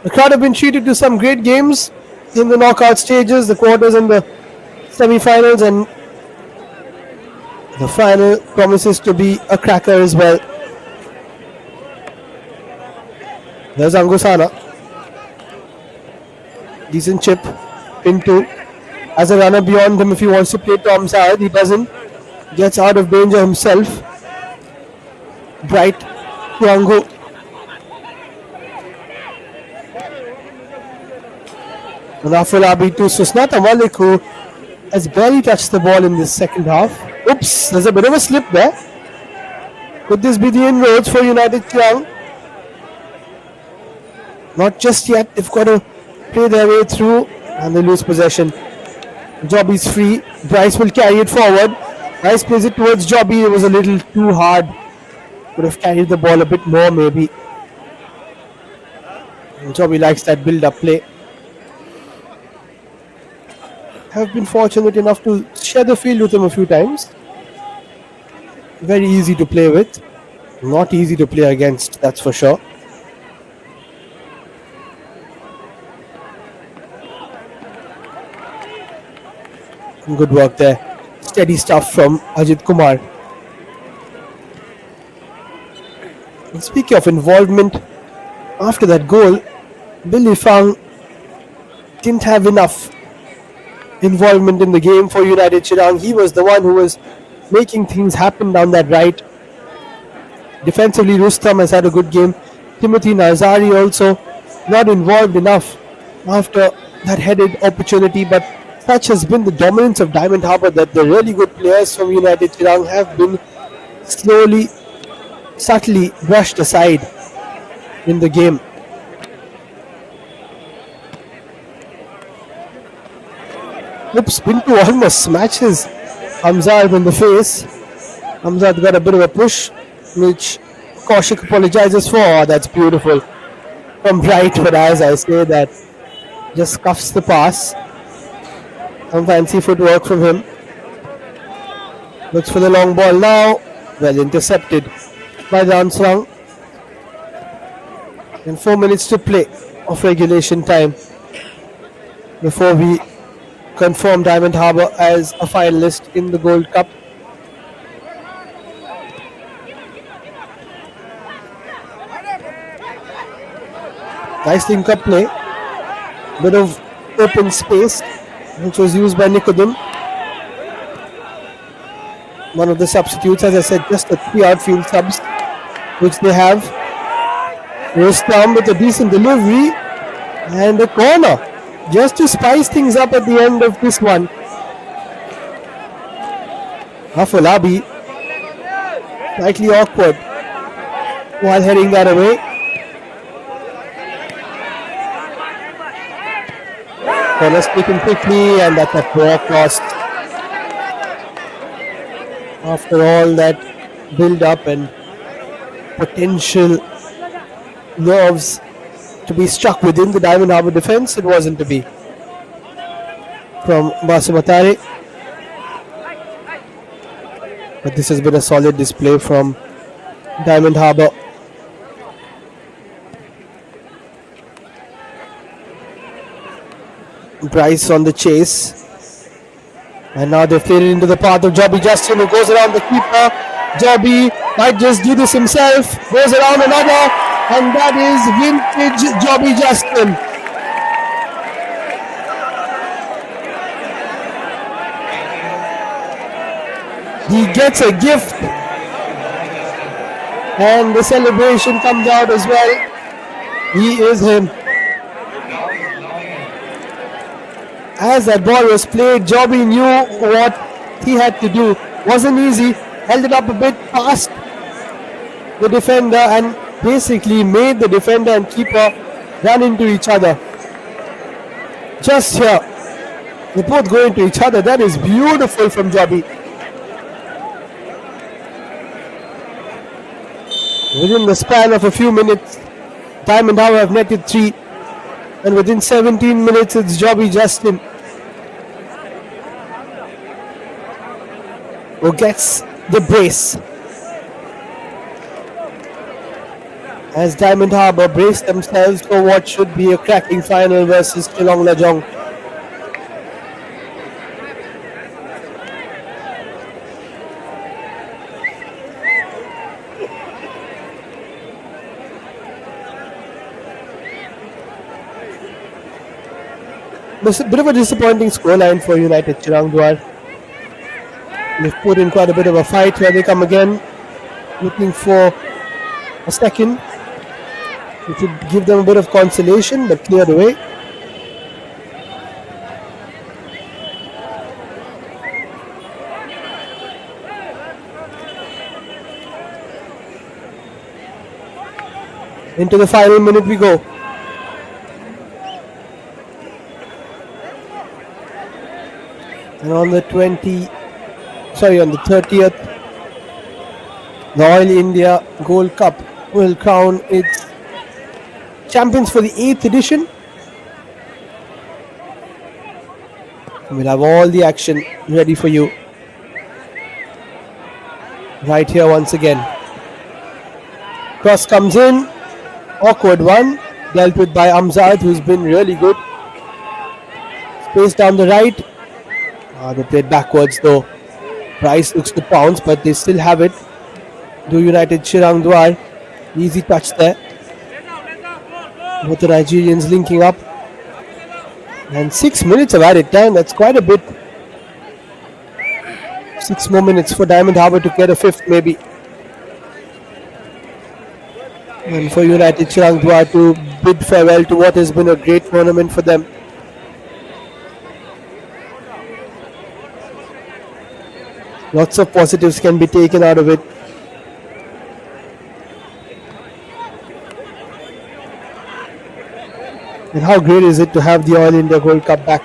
The crowd have been treated to some great games in the knockout stages, the quarters and the semi-finals, and the final promises to be a cracker as well. There's Angusana. Decent chip. Pinto as a runner beyond him if he wants to play Tom Saad. He doesn't. Gets out of danger himself. Bright to Angu. Raful Abi to Susnata Malik, who has barely touched the ball in this second half. Oops, there's a bit of a slip there. Could this be the inroads for United Chirang? Not just yet. They've got to play their way through and they lose possession. Joby's free. Bryce will carry it forward. Bryce plays it towards Joby. It was a little too hard. Could have carried the ball a bit more maybe. And Joby likes that build-up play. Have been fortunate enough to share the field with him a few times. Very easy to play with. Not easy to play against, that's for sure. Good work there. Steady stuff from Ajit Kumar. And speaking of involvement, after that goal, Billy Fang didn't have enough involvement in the game for United Chirang. He was the one who was making things happen down that right. Defensively, Rustam has had a good game. Timothy Nazari also not involved enough after that headed opportunity, but such has been the dominance of Diamond Harbour that the really good players from United Chirang have been slowly, subtly brushed aside in the game. Oops, Pinto almost smashes Hamzat in the face. Hamzat got a bit of a push, which Kaushik apologizes for. Oh, that's beautiful from right, but as I say that, just cuffs the pass. Some fancy footwork from him. Looks for the long ball now. Well intercepted by the Ansrang. And 4 minutes to play of regulation time before we confirm Diamond Harbour as a finalist in the Gold Cup. Nice link-up play. Bit of open space, which was used by Nikodem. One of the substitutes, as I said, just the 3 outfield subs, which they have. Rustam with a decent delivery and a corner, just to spice things up at the end of this one. Afolabi, slightly awkward while heading that away. Corner taken quickly, and that's a poor cross. After all that build up and potential nerves to be struck within the Diamond Harbour defence, it wasn't to be. From Basumatare. But this has been a solid display from Diamond Harbour. Bryce on the chase. And now they've faded into the path of Jobby Justin, who goes around the keeper. Jobby might just do this himself. Goes around another. And that is vintage Jobby Justin. He gets a gift. And the celebration comes out as well. He is him. As that ball was played, Jobby knew what he had to do. Wasn't easy. Held it up a bit past the defender and basically made the defender and keeper run into each other. Just here. They both go into each other. That is beautiful from Jobby. Within the span of a few minutes, Diamond Harbour have netted 3. And within 17 minutes, it's Jobby Justin who gets the brace. As Diamond Harbour brace themselves for what should be a cracking final versus Geelong Lajong. It's a bit of a disappointing scoreline for United Chirang Dwar. They've put in quite a bit of a fight. Here they come again, looking for a second, which would give them a bit of consolation, but cleared away. Into the final minute we go. And on the 30th, the Oil India Gold Cup will crown its champions for the 8th edition. We'll have all the action ready for you right here once again. Cross comes in, awkward one, dealt with by Hamzat, who's been really good. Space down the right. They played backwards though. Price looks to pounce, but they still have it. Do United Chirang Dwar. Easy touch there. Both the Nigerians linking up. And 6 minutes of added time. That's quite a bit. 6 more minutes for Diamond Harbour to get a fifth maybe. And for United Chirang Dwar to bid farewell to what has been a great tournament for them. Lots of positives can be taken out of it. And how great is it to have the All India Gold Cup back?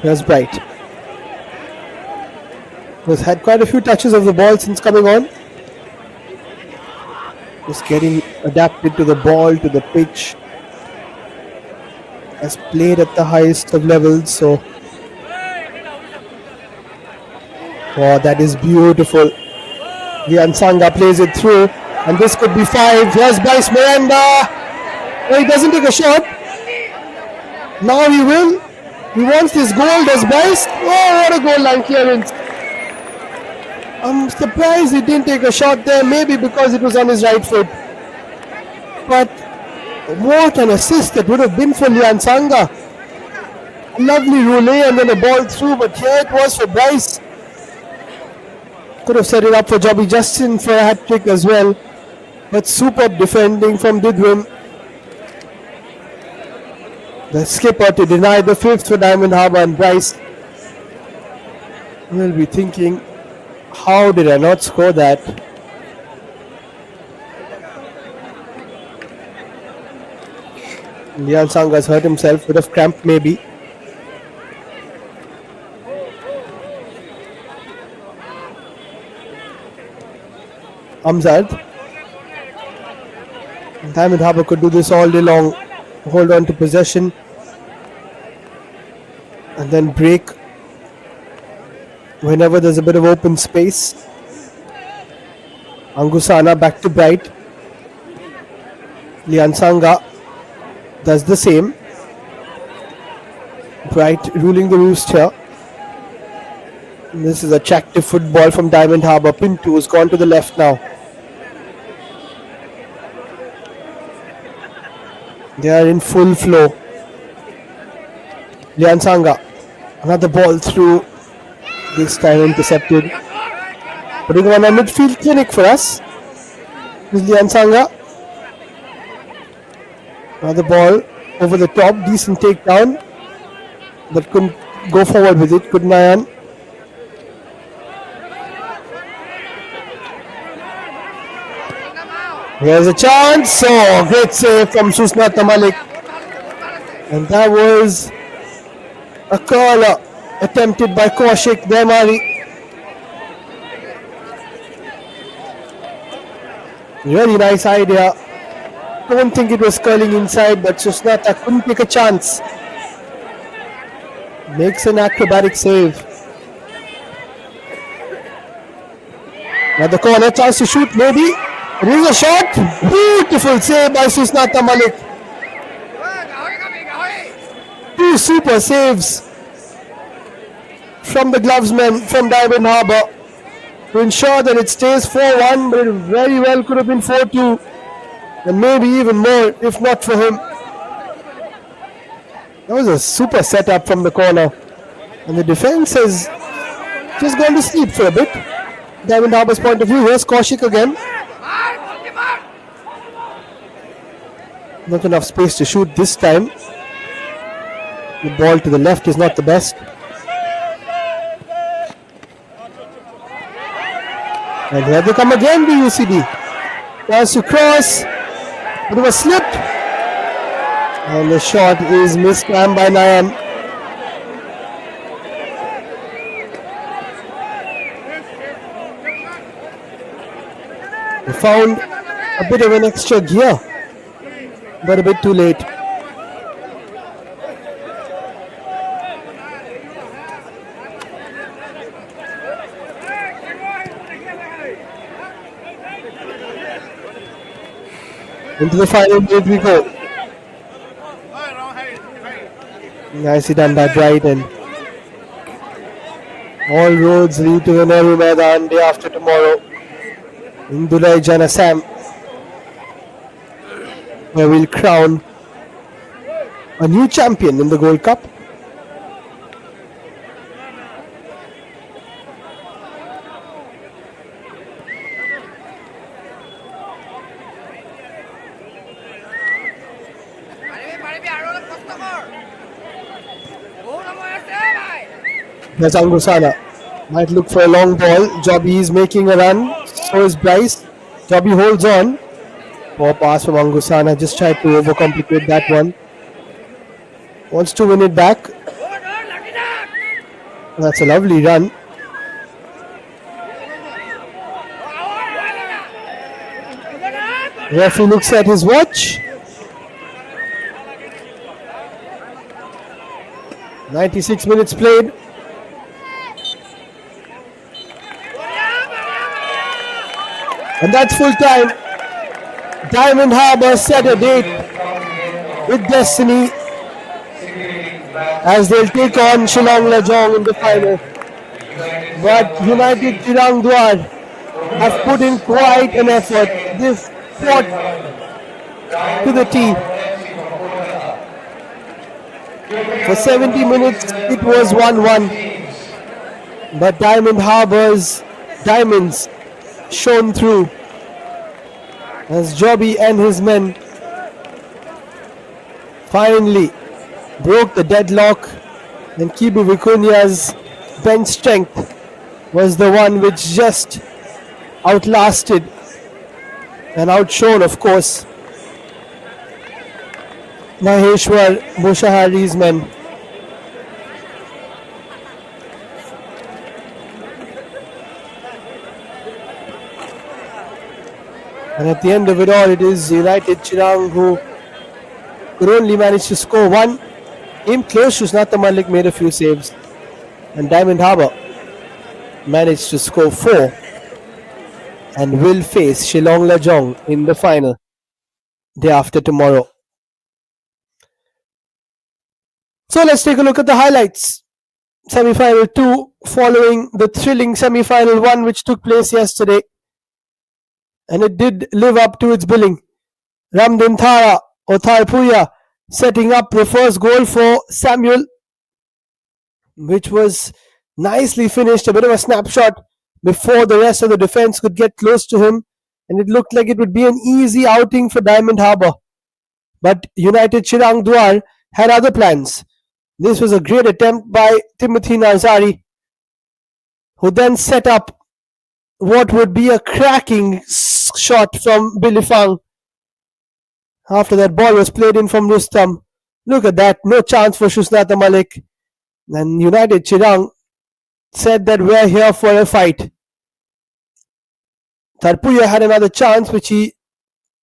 Here's Bright. Has had quite a few touches of the ball since coming on. Just getting adapted to the ball, to the pitch. Has played at the highest of levels, so oh, that is beautiful. The Ansanga plays it through, and this could be 5. Here's Bryce Miranda. Oh, he doesn't take a shot. Now he will. He wants this goal, does Bryce? Oh, what a goal line clearance. I'm surprised he didn't take a shot there, maybe because it was on his right foot. But what an assist that would have been for Ansanga. A lovely roulette and then a ball through, but here it was for Bryce. Could have set it up for Jobby Justin for a hat trick as well. But superb defending from Didwin. The skipper to deny the fifth for Diamond Harbour, and Bryce will be thinking, how did I not score that? Lian Sang has hurt himself, bit of cramp maybe. Amzad. Diamond Harbour could do this all day long. Hold on to possession and then break whenever there's a bit of open space. Angusana back to Bright. Liansanga does the same. Bright ruling the roost here. And this is attractive football from Diamond Harbour. Pintu has gone to the left now. They are in full flow. Liansanga, another ball through. This time intercepted. Putting on a midfield clinic for us is Liansanga. Another ball over the top, decent takedown, but couldn't go forward with it, couldn't Nayan. Here's a chance. Oh, great save from Susnata Malik. And that was a curler attempted by Kaushik Demari. Really nice idea. Don't think it was curling inside, but Susnata couldn't take a chance. Makes an acrobatic save. Now the corner, chance to shoot maybe. It is a shot. Beautiful save by Susnata Malik. Two super saves from the glovesmen from Diamond Harbour to ensure that it stays 4-1, but it very well could have been 4-2 and maybe even more if not for him. That was a super setup from the corner, and the defense has just gone to sleep for a bit. Diamond Harbour's point of view. Here's Kaushik again. Not enough space to shoot this time. The ball to the left is not the best. And here they come again, the UCD. Tries to cross. It was slipped. And the shot is missed by Nayan. They found a bit of an extra gear, but a bit too late. Into the final minute we go. Nicely done by Brighton. All roads lead to the Nehru Maidan day after tomorrow in Dulai Janasam, where we'll crown a new champion in the Gold Cup. There's Angusana. Might look for a long ball. Jobby is making a run. So is Bryce. Jobby holds on. Poor pass from Angusana. Just tried to overcomplicate that one. Wants to win it back. That's a lovely run. Referee looks at his watch. 96 minutes played. And that's full time. Diamond Harbour set a date with destiny as they'll take on Shillong Lajong in the final. But United Chirangdwar have put in quite an effort. They've fought to the team. For 70 minutes it was 1-1. But Diamond Harbour's diamonds shone through as Jobby and his men finally broke the deadlock, and Kibu Vikunya's bench strength was the one which just outlasted and outshone, of course, Maheshwar Bushahari's men. And at the end of it all, it is United Chirang who could only manage to score one. Came close, Shusnata Malik made a few saves. And Diamond Harbour managed to score 4 and will face Shillong Lajong in the final day after tomorrow. So let's take a look at the highlights. Semi-final 2 following the thrilling semi-final 1 which took place yesterday. And it did live up to its billing. Ramdin Thara or Tharpuya setting up the first goal for Samuel, which was nicely finished. A bit of a snapshot before the rest of the defense could get close to him. And it looked like it would be an easy outing for Diamond Harbour. But United Chirangdwar had other plans. This was a great attempt by Timothy Nazari, who then set up what would be a cracking shot from Billy Fang. After that ball was played in from Rustam. Look at that, no chance for Shusnata Malik. And United Chirang said that we're here for a fight. Tarpuya had another chance which he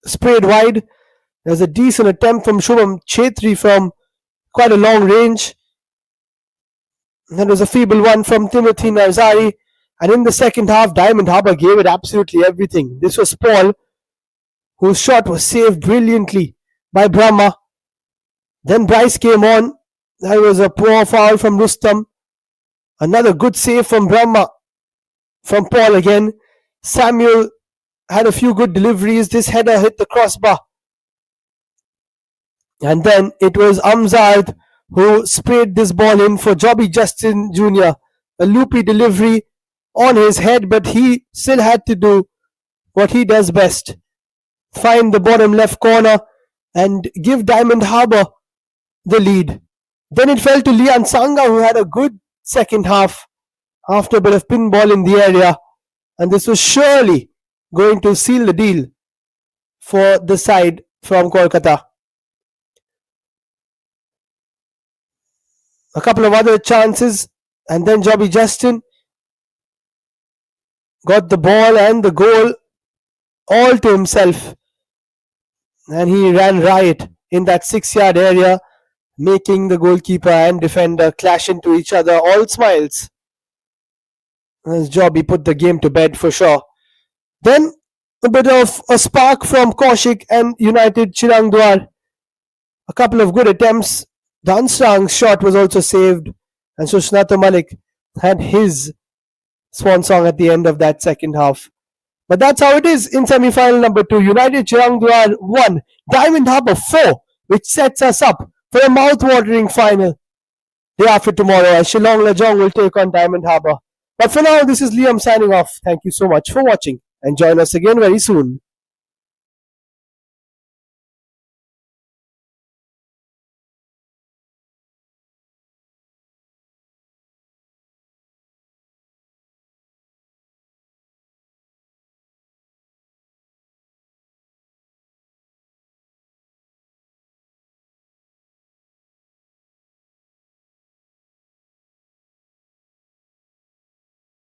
sprayed wide. There was a decent attempt from Shubham Chetri from quite a long range. That was a feeble one from Timothy Nazari. And in the second half, Diamond Harbour gave it absolutely everything. This was Paul, whose shot was saved brilliantly by Brahma. Then Bryce came on. That was a poor foul from Rustam. Another good save from Brahma. From Paul again. Samuel had a few good deliveries. This header hit the crossbar. And then it was Amzad who sprayed this ball in for Jobby Justin Jr. A loopy delivery on his head, but he still had to do what he does best. Find the bottom left corner and give Diamond Harbour the lead. Then it fell to Lian Sanga, who had a good second half after a bit of pinball in the area. And this was surely going to seal the deal for the side from Kolkata. A couple of other chances, and then Jobby Justin got the ball and the goal all to himself. And he ran riot in that 6-yard area, making the goalkeeper and defender clash into each other. All smiles. As Jobby put the game to bed for sure. Then A bit of a spark from Kaushik and United Chirang Dwar. A couple of good attempts. The unsung shot was also saved, and Sushnata Malik had his swan song at the end of that second half. But that's how it is in semi-final number 2. United Chirang Dwar 1, Diamond Harbour 4, which sets us up for a mouth-watering final day after tomorrow, as Shillong Lajong will take on Diamond Harbour. But for now, this is Liam signing off. Thank you so much for watching, and join us again very soon.